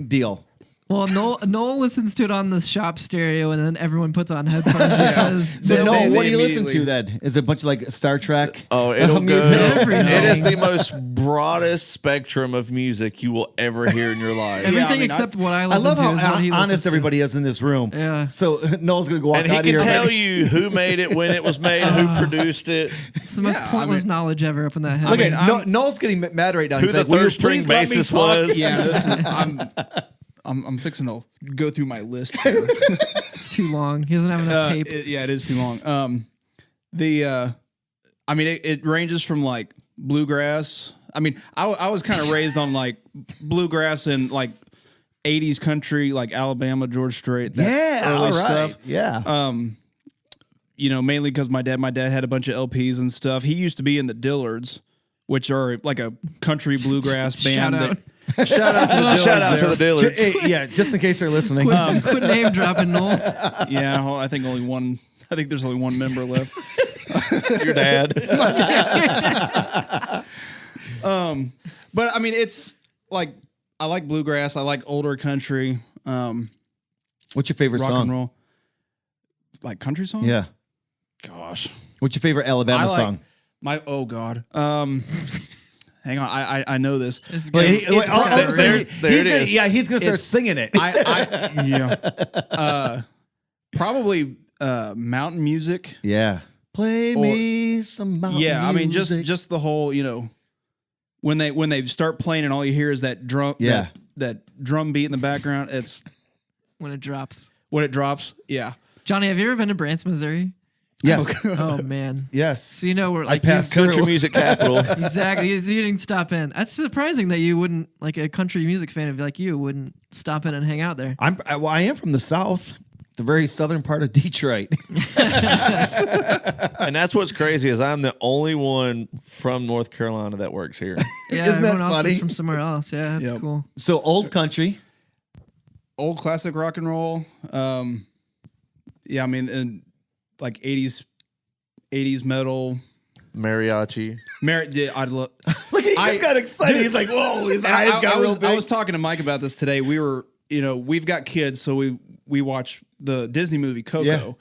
A: Deal.
D: Well, Noel listens to it on the shop stereo, and then everyone puts on headphones.
A: So Noel, what do you listen to then? Is it a bunch of like Star Trek?
B: Oh, it'll go. It is the most broadest spectrum of music you will ever hear in your life.
D: Everything except what I listen to.
A: I love how honest everybody is in this room.
D: Yeah.
A: So Noel's gonna go walk out here.
B: And he can tell you who made it, when it was made, who produced it.
D: It's the most pointless knowledge ever up in that head.
A: Look, Noel's getting mad right now.
B: Who the third string bassist was.
C: Yeah. I'm fixing to go through my list here.
D: It's too long. He doesn't have enough tape.
C: It is too long. I mean, it ranges from like bluegrass. I mean, I was kind of raised on like bluegrass and like 80s country, like Alabama, George Strait. That early stuff.
A: Yeah.
C: You know, mainly because my dad had a bunch of LPs and stuff. He used to be in the Dillards, which are like a country bluegrass band. Shout out to the Dillards.
B: Shout out to the Dillards.
A: Yeah, just in case they're listening.
D: Quit name dropping, Noel.
C: Yeah, well, I think there's only one member left.
B: Your dad.
C: But I mean, it's like I like bluegrass. I like older country.
A: What's your favorite
C: rock
A: song?
C: and roll. Like country song?
A: Yeah.
C: Gosh.
A: What's your favorite Alabama song?
C: Oh God. Hang on. I know this.
D: It's
A: Well,
D: good.
A: he's gonna start singing it.
C: Probably mountain music.
A: Yeah. Play me some mountain music.
C: Yeah, I mean just the whole, you know, when they start playing and all you hear is that drum that drum beat in the background, it's
D: when it drops.
C: Yeah.
D: Johnny, have you ever been to Branson, Missouri?
A: Yes.
D: Oh man.
A: Yes.
D: So you know we're
A: I
D: like
A: passed
B: Country
A: through.
B: music capital.
D: exactly. You didn't stop in. That's surprising that you wouldn't, like a country music fan of like you, wouldn't stop in and hang out there.
A: I am from the South, the very southern part of Detroit.
B: And that's what's crazy is I'm the only one from North Carolina that works here.
D: Yeah,
A: Isn't that
D: everyone else
A: funny?
D: is from somewhere else. Yeah, that's
C: Yep.
D: cool.
A: So old country.
C: Old classic rock and roll. Yeah, I mean, in like 80s metal.
B: Mariachi.
C: I'd love.
A: Look, he just got excited. He's like, "Whoa!" His eyes got real big.
C: I was talking to Mike about this today. We've got kids, so we watch the Disney movie Coco.
A: Yeah.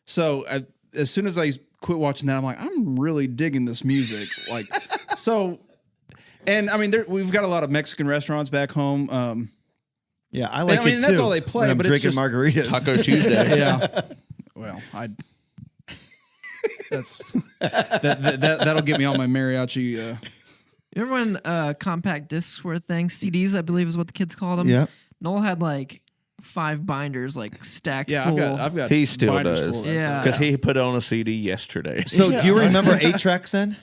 C: So as soon as I quit watching that, I'm like, I'm really digging this music. Like, so, and I mean, we've got a lot of Mexican restaurants back home.
A: Yeah, I like it too.
C: That's all they play.
A: when I'm
C: but
A: drinking
C: it's just
A: margaritas.
B: Taco Tuesday.
C: Yeah. Well, that'll get me on my mariachi.
D: You remember when compact discs were a thing? CDs, I believe, is what the kids called them.
A: Yeah.
D: Noel had like 5 binders, like stacked
C: Yeah,
D: full.
C: I've got.
B: He still
C: binders
B: does.
C: full of that
D: Yeah.
C: stuff.
B: Because he put on a CD yesterday.
A: So
C: Yeah.
A: do you remember 8-tracks then?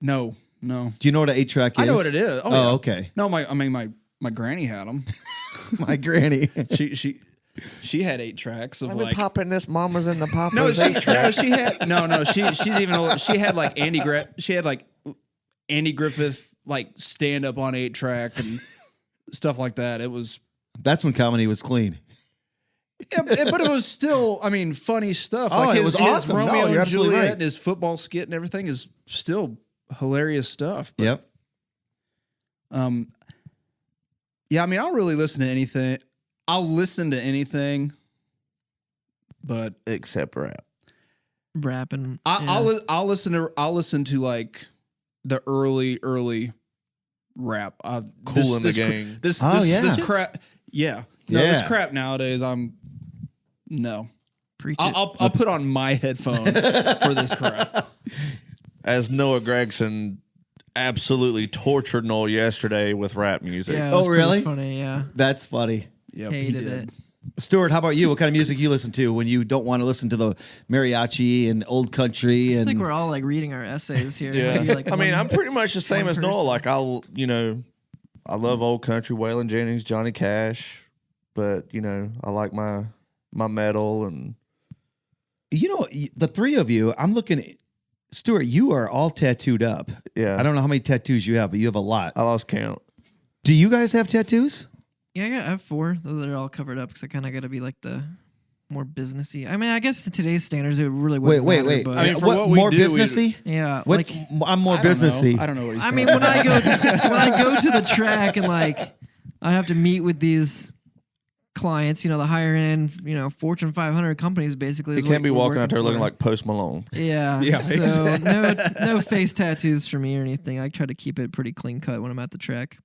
C: No.
A: Do you know what an 8-track is?
C: I know what it is.
A: Oh,
C: yeah.
A: okay.
C: No, my granny had them.
A: My granny.
C: She had 8 tracks of like.
B: popping this mama's in the poppers.
C: She's even older. She had like Andy Griffith like stand up on 8 track and stuff like that. It was.
A: That's when comedy was clean.
C: Yeah, but it was still, I mean, funny stuff.
A: Oh,
C: like
A: it was awesome. No,
C: Romeo
A: you're
C: and
A: absolutely
C: Juliet
A: right.
C: and his football skit and everything is still hilarious stuff. But,
A: Yep.
C: yeah, I mean, I'll really listen to anything. I'll listen to anything, but
B: Except rap.
D: Rapping.
C: I'll listen to like the early rap.
B: Cool in the Gang.
C: This crap. Yeah. No,
A: Yeah.
C: this crap nowadays. No.
D: Preach it.
C: I'll put on my headphones for this crap.
B: As Noah Gregson absolutely tortured Noel yesterday with rap music.
D: Yeah, it
A: Oh,
D: was pretty
A: really?
D: Funny, yeah.
A: That's funny.
C: Yep,
D: Hated it.
A: Stuart, how about you? What kind of music you listen to when you don't want to listen to the mariachi and old country?
D: I
A: And
D: think we're all like reading our essays here.
B: Yeah.
D: Maybe, like,
B: I mean,
D: one-
B: I'm pretty much the same
D: one
B: as Noel.
D: person.
B: Like, I love old country, Waylon Jennings, Johnny Cash, but, I like my metal and.
A: you know, the three of you, I'm looking. Stuart, you are all tattooed up.
B: Yeah.
A: I don't know how many tattoos you have, but you have a lot.
B: I lost count.
A: Do you guys have tattoos?
D: Yeah, I have 4. Those are all covered up because I kind of got to be like the more businessy. I mean, I guess to today's standards, it really wouldn't
A: Wait.
D: matter, But
C: I mean, for what we
A: more
C: do,
A: businessy?
D: yeah,
A: What's
D: like
A: I'm more
C: I don't know.
A: businessy.
C: I don't know what he's
D: I
C: saying.
D: mean, when I go to the track and like I have to meet with these clients, the higher end, Fortune 500 companies, basically.
B: He
D: is
B: can't
D: what
B: be
D: we're
B: walking out
D: working
B: there looking
D: for.
B: like Post Malone.
D: Yeah.
C: Yeah,
D: So no face tattoos for me or anything. I try to keep it pretty clean cut when I'm at the track.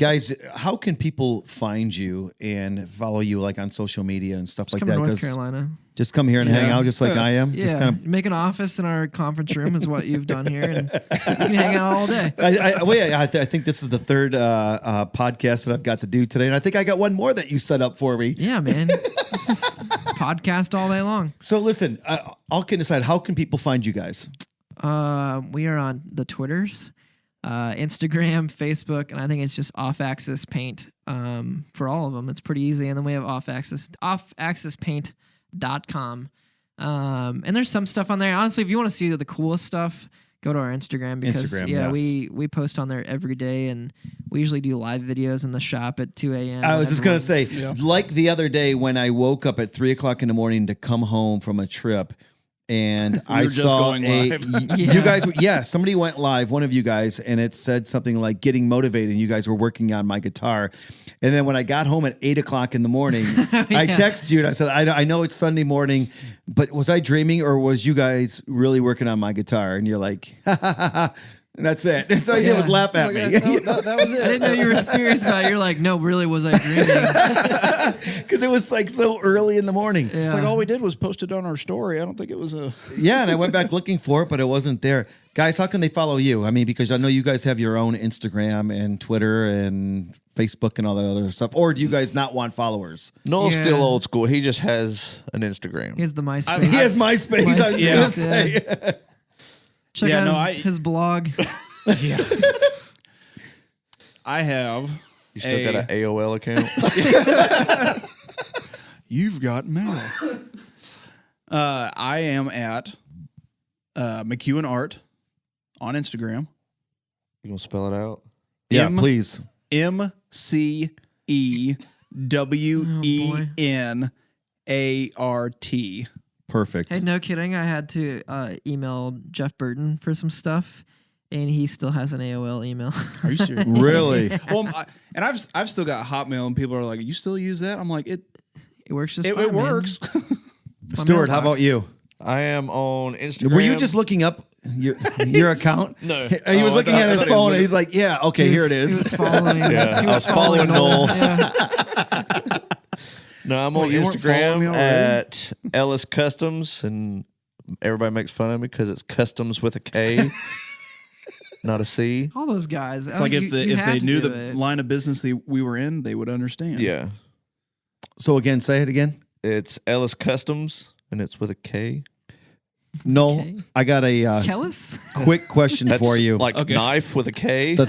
A: Guys, how can people find you and follow you like on social media and stuff like
D: Come
A: that?
D: to North
A: 'Cause
D: Carolina.
A: just come here and hang out just like I am.
D: Yeah,
A: Just kind of.
D: make an office in our conference room is what you've done here, and you can hang out all day.
A: I think this is the third podcast that I've got to do today, and I think I got one more that you set up for me.
D: Yeah, man. It's just podcast all day long.
A: So listen, all kidding aside, how can people find you guys?
D: We are on the Twitters, Instagram, Facebook, and I think it's just Off-Axis Paint for all of them. It's pretty easy. And then we have offaxispaint.com. And there's some stuff on there. Honestly, if you want to see the coolest stuff, go to our Instagram because
A: yes.
D: we post on there every day, and we usually do live videos in the shop at 2 a.m.
A: I was just going to say,
C: Yeah.
A: like the other day when I woke up at 3:00 in the morning to come home from a trip, and I
C: were just
A: saw
C: going live.
A: you guys, somebody went live, one of you guys, and it said something like getting motivated, and you guys were working on my guitar. And then when I got home at 8:00 in the morning, I texted you and I said, I know it's Sunday morning, but was I dreaming or was you guys really working on my guitar? And you're like, ha, ha, ha, ha. And that's it. And so I did was laugh at me.
C: That was it.
D: I didn't know you were serious about it. You're like, no, really, was I dreaming?
A: Because it was like so early in the morning.
D: Yeah.
C: It's like all we did was post it on our story. I don't think it was a.
A: Yeah, and I went back looking for it, but it wasn't there. Guys, how can they follow you? I mean, because I know you guys have your own Instagram and Twitter and Facebook and all that other stuff. Or do you guys not want followers?
B: Noel's
D: Yeah.
B: still old school. He just has an Instagram.
D: Here's the MySpace.
A: He has MySpace. I was going to
D: Yeah.
A: say.
D: Check
C: Yeah,
D: out
C: no,
D: his blog.
C: I have.
B: You still got an AOL account?
C: You've got mail. I am at McEwen Art on Instagram.
B: You gonna spell it out?
A: Yeah, please.
C: McEwenArt.
A: Perfect.
D: Hey, no kidding. I had to email Jeff Burton for some stuff, and he still has an AOL email.
C: Are you serious?
A: Really?
C: Well, and I've still got Hotmail, and people are like, "You still use that?" I'm like, "It
D: works just fine,
C: it
D: man.
C: works."
D: My
A: Stuart, how
D: mailbox.
A: about you?
B: I am on Instagram.
A: Were you just looking up your account?
B: No.
A: He was
B: Oh,
A: looking
B: I
A: at his
B: thought he was
A: phone,
B: looking-
A: and he's like, yeah, okay, here it
D: He was
A: is.
D: following.
B: Yeah,
D: he
B: I was following Noel.
D: Yeah.
B: No, I'm on
C: you weren't following me
B: Instagram
C: already?
B: at Ellis Customs, and everybody makes fun of me because it's customs with a K, not a C.
D: All those guys.
C: It's like if they knew the line of business we were in, they would understand.
B: Yeah,
A: So again, say it again.
B: it's Ellis Customs, and it's with a K.
A: No,
D: Okay.
A: I got a
D: Kellis.
A: quick question
B: That's
A: for you.
B: like knife with a K.
A: the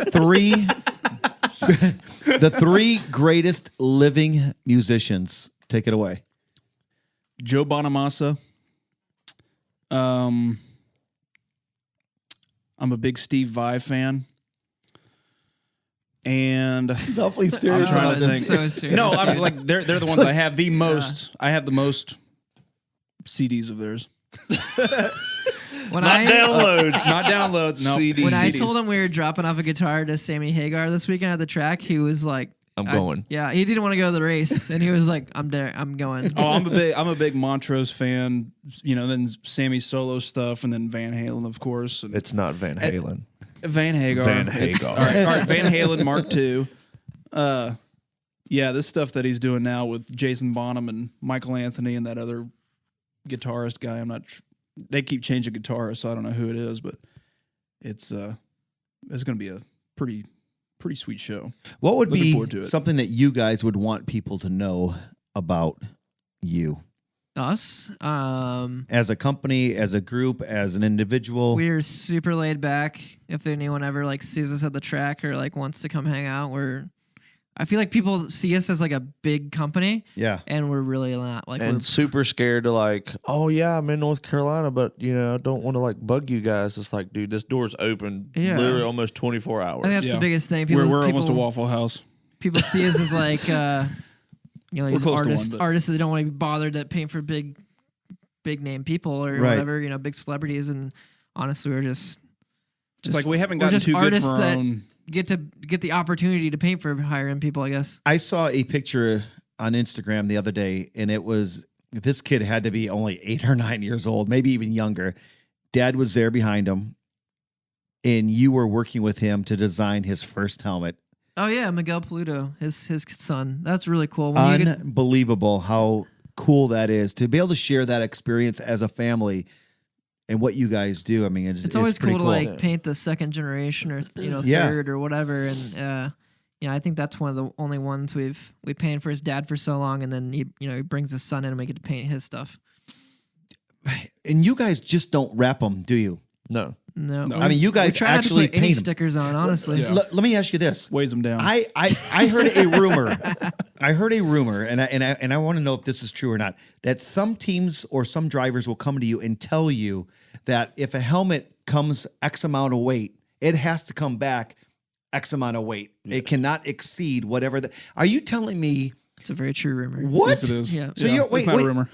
A: three greatest living musicians. Take it away.
C: Joe Bonamassa. I'm a big Steve Vai fan. And
A: He's awfully
C: I'm
A: serious
C: trying
A: about
C: to
A: this.
C: think.
D: So serious.
C: No, I'm like they're the ones I have the most. I have the most CDs of theirs.
D: When
B: Not downloads.
C: Not downloads. No.
B: CDs.
D: When I told him we were dropping off a guitar to Sammy Hagar this weekend at the track, he was like,
B: I'm going.
D: Yeah, he didn't want to go to the race, and he was like, I'm there. I'm going.
C: Oh, I'm a big Montrose fan. You know, then Sammy's solo stuff, and then Van Halen, of course. And
B: It's not Van Halen.
C: Van Hagar.
B: Van
C: It's-
B: Hagar.
C: All right, Van Halen Mark II. Yeah, this stuff that he's doing now with Jason Bonham and Michael Anthony and that other guitarist guy. I'm not. They keep changing guitarists, so I don't know who it is, but it's going to be a pretty sweet show.
A: What would
C: Looking
A: be
C: forward to it.
A: something that you guys would want people to know about you
D: Us.
A: as a company, as a group, as an individual?
D: We're super laid back. If anyone ever like sees us at the track or like wants to come hang out, I feel like people see us as like a big company,
A: Yeah.
D: and we're really not. Like,
B: And super scared to like, oh yeah, I'm in North Carolina, but you know, I don't want to like bug you guys. It's like, dude, this door's open
D: Yeah.
B: literally almost 24 hours.
D: I think that's
C: Yeah.
D: the biggest thing.
C: We're almost a Waffle House.
D: People see us as like,
C: We're
D: these
C: close to
D: artists,
C: one, but-
D: artists that don't want to be bothered to paint for big name people or
A: Right.
D: whatever, big celebrities. And honestly, we're just
C: It's like we haven't
D: we're
C: gotten
D: just
C: too good
D: artists
C: for our
D: that
C: own.
D: get the opportunity to paint for higher end people, I guess.
A: I saw a picture on Instagram the other day, and it was this kid had to be only 8 or 9 years old, maybe even younger. Dad was there behind him, and you were working with him to design his first helmet.
D: Oh yeah, Miguel Paludo, his son. That's really cool. When you get,
A: Unbelievable how cool that is to be able to share that experience as a family and what you guys do. I mean,
D: it's always
A: pretty
D: cool to like paint the second generation or third or whatever. And I think that's one of the only ones we painted for his dad for so long, and then he brings his son in and we get to paint his stuff.
A: And you guys just don't wrap them, do you?
B: No.
A: I mean, you guys actually
D: not to put any
A: paint 'em.
D: stickers on, honestly.
A: Let me ask you this:
C: Weighs them down.
A: I heard a rumor. I heard a rumor, and I want to know if this is true or not. That some teams or some drivers will come to you and tell you that if a helmet comes X amount of weight, it has to come back X amount of weight. Yeah. It cannot exceed whatever. Are you telling me?
D: It's a very true rumor.
A: What?
C: Yes, it is.
D: Yeah.
A: So you're wait.
C: It's not a rumor.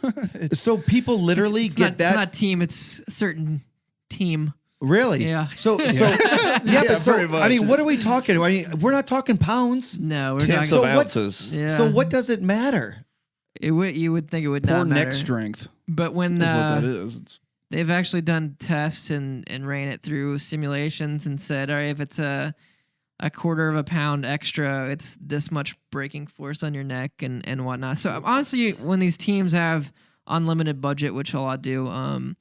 A: So people literally
D: it's
A: get
D: not,
A: that.
D: It's not team. It's a certain team.
A: Really?
D: Yeah.
A: So yeah, but so
C: pretty much.
A: I mean, what are we talking? I mean, we're not talking pounds.
D: No, we're
B: Tenths
D: talking.
B: of ounces.
D: Yeah.
A: So what does it matter?
D: You would think it would
C: Poor
D: not matter.
C: neck strength
D: But when
C: is what that is.
D: they've actually done tests and ran it through simulations and said, all right, if it's a quarter of a pound extra, it's this much braking force on your neck and whatnot. So honestly, when these teams have unlimited budget, which a lot do,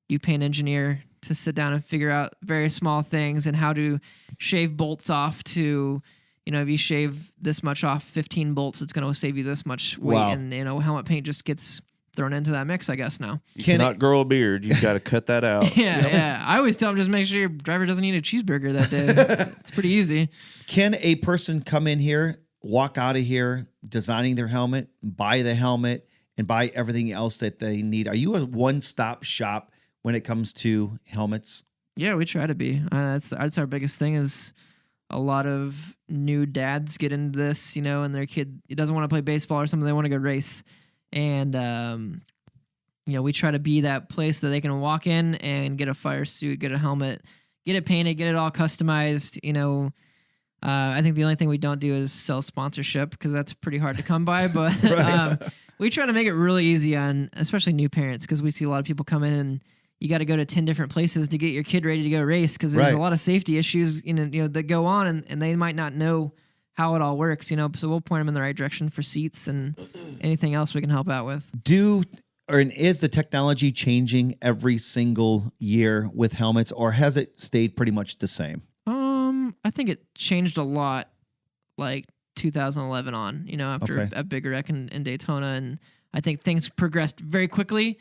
D: you pay an engineer to sit down and figure out very small things and how to shave bolts off to, if you shave this much off 15 bolts, it's going to save you this much weight.
A: Wow.
D: And, helmet paint just gets thrown into that mix, I guess, now.
B: You cannot grow a beard. You've got to cut that out.
D: Yeah. I always tell them just make sure your driver doesn't eat a cheeseburger that day. It's pretty easy.
A: Can a person come in here, walk out of here, designing their helmet, buy the helmet, and buy everything else that they need? Are you a one-stop shop when it comes to helmets?
D: Yeah, we try to be. That's our biggest thing is a lot of new dads get into this, and their kid doesn't want to play baseball or something. They want to go race. And, we try to be that place that they can walk in and get a fire suit, get a helmet, get it painted, get it all customized. I think the only thing we don't do is sell sponsorship because that's pretty hard to come by. But we try to make it really easy on especially new parents because we see a lot of people come in and you got to go to 10 different places to get your kid ready to go race because there's a lot of safety issues that go on and they might not know how it all works, so we'll point them in the right direction for seats and anything else we can help out with.
A: Is the technology changing every single year with helmets, or has it stayed pretty much the same?
D: I think it changed a lot, like 2011 on, after a bigger wreck in Daytona, and I think things progressed very quickly,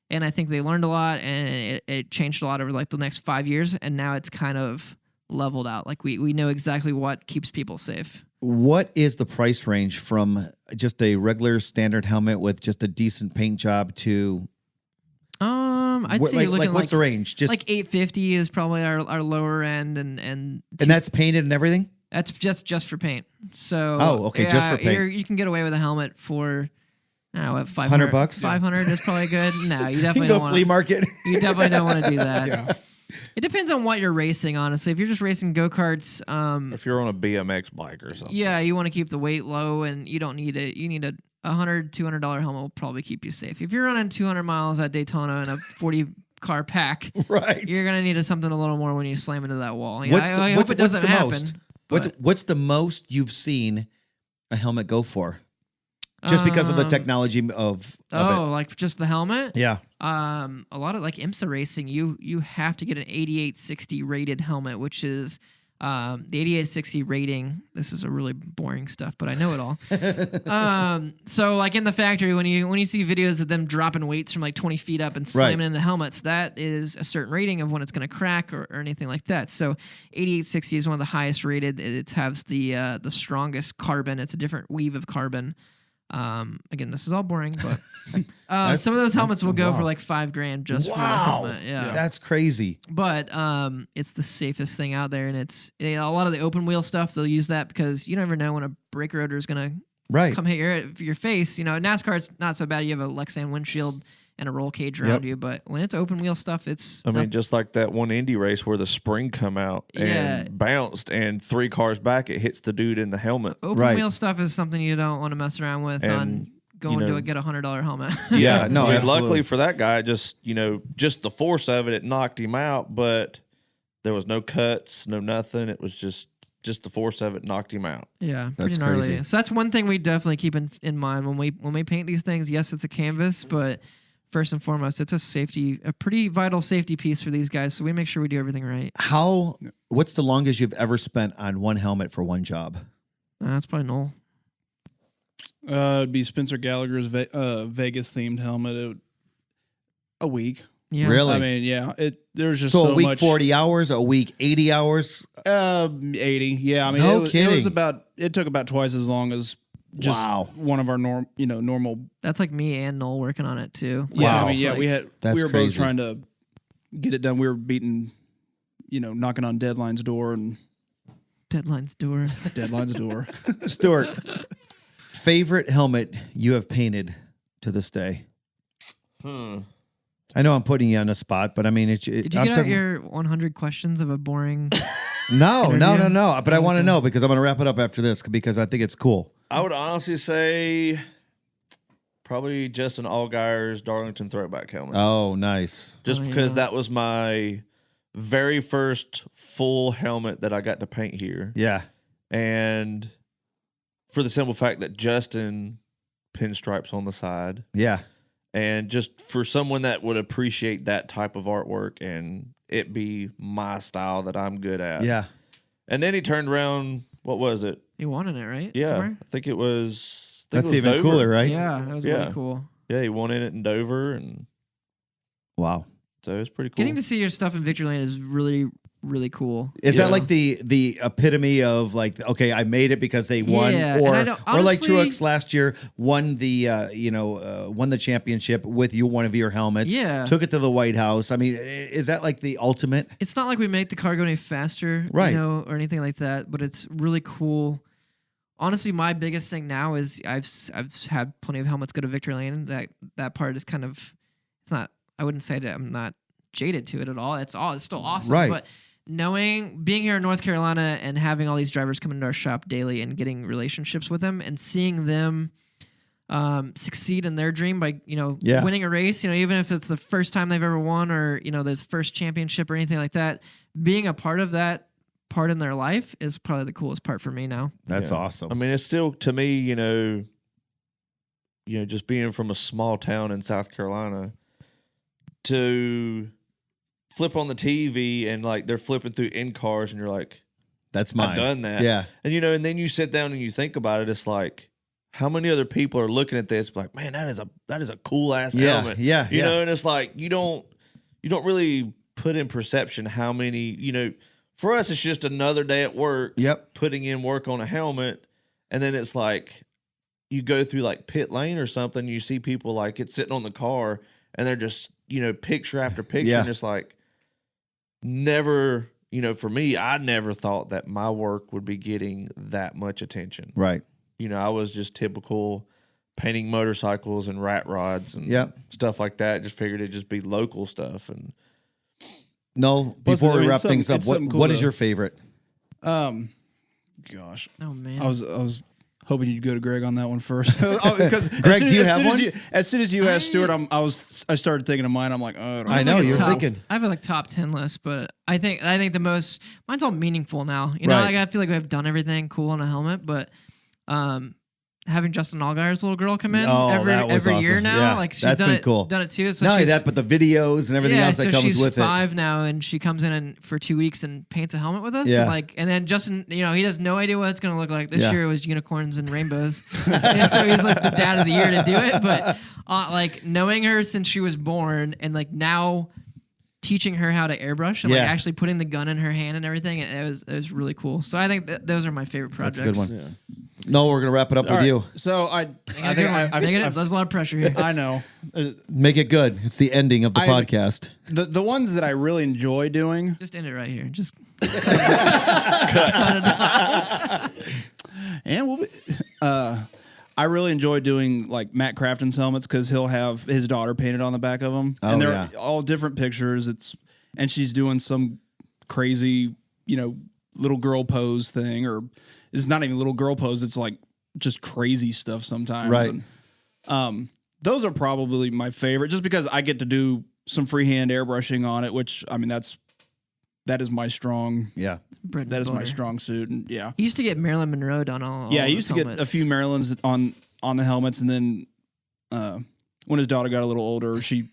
D: and I think they learned a lot, and it changed a lot over like the next 5 years, and now it's kind of leveled out. Like we know exactly what keeps people safe.
A: What is the price range from just a regular standard helmet with just a decent paint job to?
D: I'd say you're looking
A: what's the range? Just
D: like $850 is probably our lower end, and
A: that's painted and everything.
D: That's just for paint. So
A: just for paint.
D: You can get away with a helmet for I don't know what,
A: $500.
D: $500 is probably good. No, you definitely
A: go
D: don't want
A: flea market.
D: You definitely don't want to do that.
C: Yeah.
D: It depends on what you're racing, honestly. If you're just racing go-karts,
B: if you're on a BMX bike or something.
D: Yeah, you want to keep the weight low, and you don't need it. You need a $100, $200 helmet will probably keep you safe. If you're running 200 miles at Daytona in a 40-car pack,
A: right,
D: you're gonna need something a little more when you slam into that wall. I hope it doesn't happen.
A: What's the most you've seen a helmet go for? Just because of the technology of it.
D: Like just the helmet?
A: Yeah.
D: A lot of like IMSA racing, you have to get an 8860 rated helmet, which is the 8860 rating. This is a really boring stuff, but I know it all. So like in the factory, when you see videos of them dropping weights from like 20 feet up and slamming in the helmets, that is a certain rating of when it's going to crack or anything like that. So 8860 is one of the highest rated. It has the strongest carbon. It's a different weave of carbon. Again, this is all boring, but some of those helmets will go for like $5,000 just for the helmet. Yeah,
A: that's crazy.
D: But it's the safest thing out there, and it's a lot of the open wheel stuff. They'll use that because you never know when a brake rotor is gonna come hit your face. NASCAR it's not so bad. You have a Lexan windshield and a roll cage around you, but when it's open wheel stuff, it's.
B: I mean, just like that one Indy race where the spring come out and bounced, and 3 cars back, it hits the dude in the helmet.
D: Open wheel stuff is something you don't want to mess around with on going to get a $100 helmet.
A: Yeah, no.
B: I mean, luckily for that guy, just the force of it knocked him out, but there was no cuts, no nothing. It was just just the force of it knocked him out.
D: Yeah,
A: That's
D: pretty gnarly.
A: crazy.
D: So that's one thing we definitely keep in mind when we paint these things. Yes, it's a canvas, but first and foremost, it's a pretty vital safety piece for these guys. So we make sure we do everything right.
A: What's the longest you've ever spent on one helmet for one job?
D: That's probably Noel.
C: It'd be Spencer Gallagher's Vegas themed helmet. A week.
D: Yeah.
A: Really?
C: I mean, yeah. There's just
A: so
C: so
A: a week
C: much.
A: 40 hours, a week 80 hours.
C: 80. Yeah. I mean,
A: No
C: it
A: kidding.
C: was about. It took about twice as long as just one of our normal.
D: That's like me and Noel working on it too.
C: Yeah.
A: Wow.
C: I mean, yeah.
A: That's
C: we were
A: crazy.
C: both trying to get it done. We were beating, knocking on Deadline's door and
D: Deadline's door.
C: Deadline's door.
A: Stuart, favorite helmet you have painted to this day? I know I'm putting you on the spot, but I mean,
D: Did you get out your 100 questions of a boring?
A: No. But I want to
D: Okay.
A: know because I'm going to wrap it up after this because I think it's cool.
B: I would honestly say probably Justin Allgaier's Darlington throwback helmet.
A: Oh, nice.
B: Just
D: Oh,
B: because
D: yeah.
B: that was my very first full helmet that I got to paint here.
A: Yeah.
B: And for the simple fact that Justin pinstripes on the side.
A: Yeah.
B: And just for someone that would appreciate that type of artwork and it be my style that I'm good at.
A: Yeah.
B: And then he turned around, what was it?
D: You wanted it, right?
B: Yeah.
D: Somewhere?
B: I think it was.
A: That's even
B: Dover.
A: cooler, right?
D: Yeah, that was
B: Yeah.
D: really cool.
B: Yeah, he won in it in Dover. And
A: Wow.
B: so it was pretty cool.
D: Getting to see your stuff in Victoryland is really, really cool.
A: Is
B: Yeah.
A: that like the epitome of like, okay, I made it because they won,
D: Yeah, and I don't-
A: or like
D: honestly-
A: Truex last year won the won the championship with one of your helmets.
D: Yeah.
A: took it to the White House. I mean, is that like the ultimate?
D: It's not like we make the car go any faster,
A: Right.
D: or anything like that, but it's really cool. Honestly, my biggest thing now is I've had plenty of helmets go to Victoryland. That part is kind of, it's not, I wouldn't say that I'm not jaded to it at all. It's still awesome.
A: Right.
D: But being here in North Carolina and having all these drivers come into our shop daily and getting relationships with them and seeing them succeed in their dream by
A: Yeah.
D: winning a race, even if it's the first time they've ever won or their first championship or anything like that, being a part of that part in their life is probably the coolest part for me now.
A: That's
B: Yeah.
A: awesome.
B: I mean, it's still, to me, just being from a small town in South Carolina to flip on the TV and like they're flipping through in cars and you're like,
A: That's mine.
B: I've done that.
A: Yeah.
B: And and then you sit down and you think about it, it's like, how many other people are looking at this like, man, that is a cool ass
A: Yeah.
B: helmet.
A: Yeah.
B: You
A: yeah.
B: know, and it's like you don't really put in perception how many, for us it's just another day at work
A: Yep.
B: putting in work on a helmet, and then it's like you go through like pit lane or something, you see people like it's sitting on the car and they're just, picture after picture,
A: Yeah.
B: and it's like never, for me, I never thought that my work would be getting that much attention.
A: Right.
B: I was just typical painting motorcycles and rat rods and
A: Yep.
B: stuff like that. Just figured it'd just be local stuff. And
A: No,
C: Plus,
A: before
C: I
A: we
C: mean,
A: wrap
C: it's something-
A: things up,
C: it's something cool
A: what is
C: to-
A: your favorite?
C: Gosh,
D: Oh man.
C: I was hoping you'd go to Greg on that one first. Because
A: Greg, do you have one?
C: As soon as you asked Stuart, I started thinking of mine. I'm like, oh,
A: I know,
D: like a
A: you're
D: top-
A: thinking.
D: I have a top 10 list, but I think the most, mine's all meaningful now.
A: Right.
D: Like I feel like I've done everything cool on a helmet, but having Justin Allgaier's little girl come in
A: Oh,
D: every
A: that was
D: year
A: awesome.
D: now,
A: Yeah,
D: like she's
A: that's
D: done
A: been
D: it
A: cool.
D: done it too. So
A: Not only
D: she's-
A: that, but the videos and everything else that
D: so
A: comes
D: she's
A: with
D: 5 now, and she comes in for 2 weeks and paints a helmet with us.
A: Yeah.
D: And then Justin, he has no idea what it's going to look like. This
A: Yeah.
D: year it was unicorns and rainbows, and so he's like the dad of the year to do it. But like knowing her since she was born, and like now teaching her how to airbrush and like
A: Yeah.
D: actually putting the gun in her hand and everything, it was really cool. So I think those are my favorite
A: That's
D: projects.
A: a good one. No, we're gonna wrap it up with you.
C: So I
D: I think there's a lot of pressure here.
C: I know
A: Make it good. It's the ending of the
C: I-
A: podcast.
C: the ones that I really enjoy doing.
D: Just end it right here. Just
C: And we'll be, I really enjoy doing like Matt Crafton's helmets because he'll have his daughter painted on the back of them,
A: Oh,
C: and they're
A: yeah.
C: all different pictures. And she's doing some crazy, little girl pose thing, or it's not even little girl pose. It's like just crazy stuff sometimes.
A: Right.
C: And, those are probably my favorite, just because I get to do some freehand airbrushing on it, which I mean that's that is my strong.
A: Yeah.
D: Bread
C: That
D: and
C: is my
D: butter.
C: strong suit, and yeah.
D: He used to get Marilyn Monroe done all
C: Yeah, he
D: his
C: used to get a
D: helmets.
C: few Marilyns on the helmets, and then when his daughter got a little older, she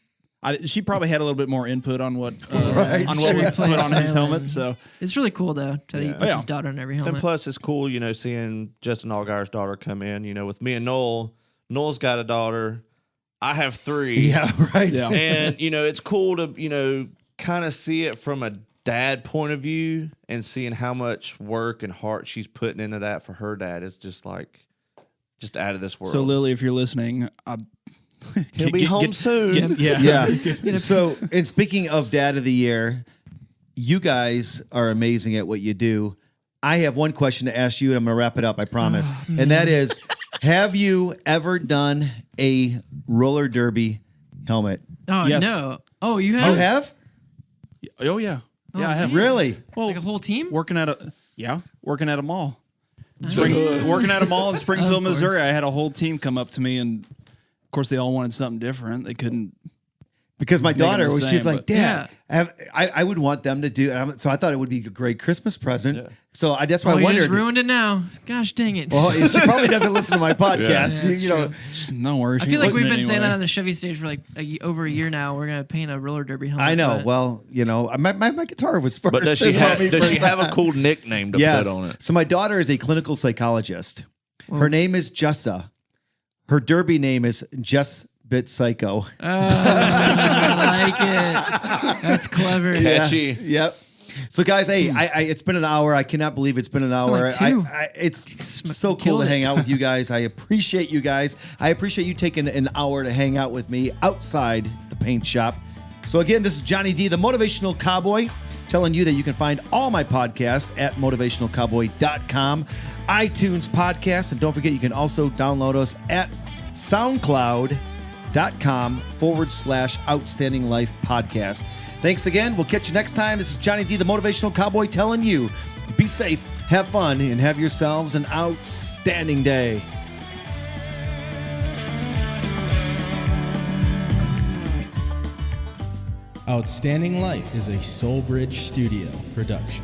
C: probably had a little bit more input on what
A: Right.
C: on what was put on his
D: Marilyn.
C: helmet. So
D: It's really cool though that he puts
C: Yeah.
D: his daughter in every helmet.
B: And plus, it's cool, seeing Justin Allgaier's daughter come in. With me and Noel. Noel's got a daughter. I have 3.
A: Yeah, right.
C: Yeah.
B: And, it's cool to, kind of see it from a dad point of view and seeing how much work and heart she's putting into that for her dad is just out of this world.
C: so Lily, if you're listening,
B: He'll be home soon.
A: Yeah. So, and speaking of Dad of the Year, you guys are amazing at what you do. I have one question to ask you, and I'm going to wrap it up, I promise. And that is, have you ever done a roller derby helmet?
D: Oh
C: Yes.
D: no! Oh, you have?
A: You have?
C: Oh yeah, I have.
A: Really?
C: Well,
D: Like a whole team?
C: working at a mall. Working at a mall in Springfield, Missouri. I had a whole team come up to me, and of course they all wanted something different. They couldn't.
A: Because my
C: Make 'em
A: daughter,
C: the
A: she's
C: same,
A: like,
C: but-
A: Dad, I would want them to do it. So I thought it would be a great Christmas present.
B: Yeah.
A: So that's why
D: Oh,
A: I
D: you just
A: wondered.
D: ruined it now. Gosh dang it!
A: Well, she probably doesn't listen to my podcast.
D: Yeah, that's
A: you know,
C: No worries.
D: I feel like we've been saying that on the Chevy stage for like over a year now. We're gonna paint a roller derby helmet.
A: I know.
D: but-
A: Well, my guitar was first.
B: But does she
A: That's what me
B: have
A: first.
B: a cool nickname to
A: Yes.
B: put on it?
A: So my daughter is a clinical psychologist. Her
D: Well-
A: name is Jessa. Her derby name is Jess Bit Psycho.
D: I like it. That's clever.
B: Catchy.
A: Yep. So guys, hey, I it's been an hour. I cannot believe it's been an hour.
D: like 2.
A: It's so cool
D: killed
A: to
D: it.
A: hang out with you guys. I appreciate you guys. I appreciate you taking an hour to hang out with me outside the paint shop. So again, this is Johnny D, the Motivational Cowboy, telling you that you can find all my podcasts at motivationalcowboy.com, iTunes podcast, and don't forget you can also download us at soundcloud.com/outstanding life podcast. Thanks again. We'll catch you next time. This is Johnny D, the Motivational Cowboy, telling you be safe, have fun, and have yourselves an outstanding day.
E: Outstanding Life is a Soul Bridge Studio production.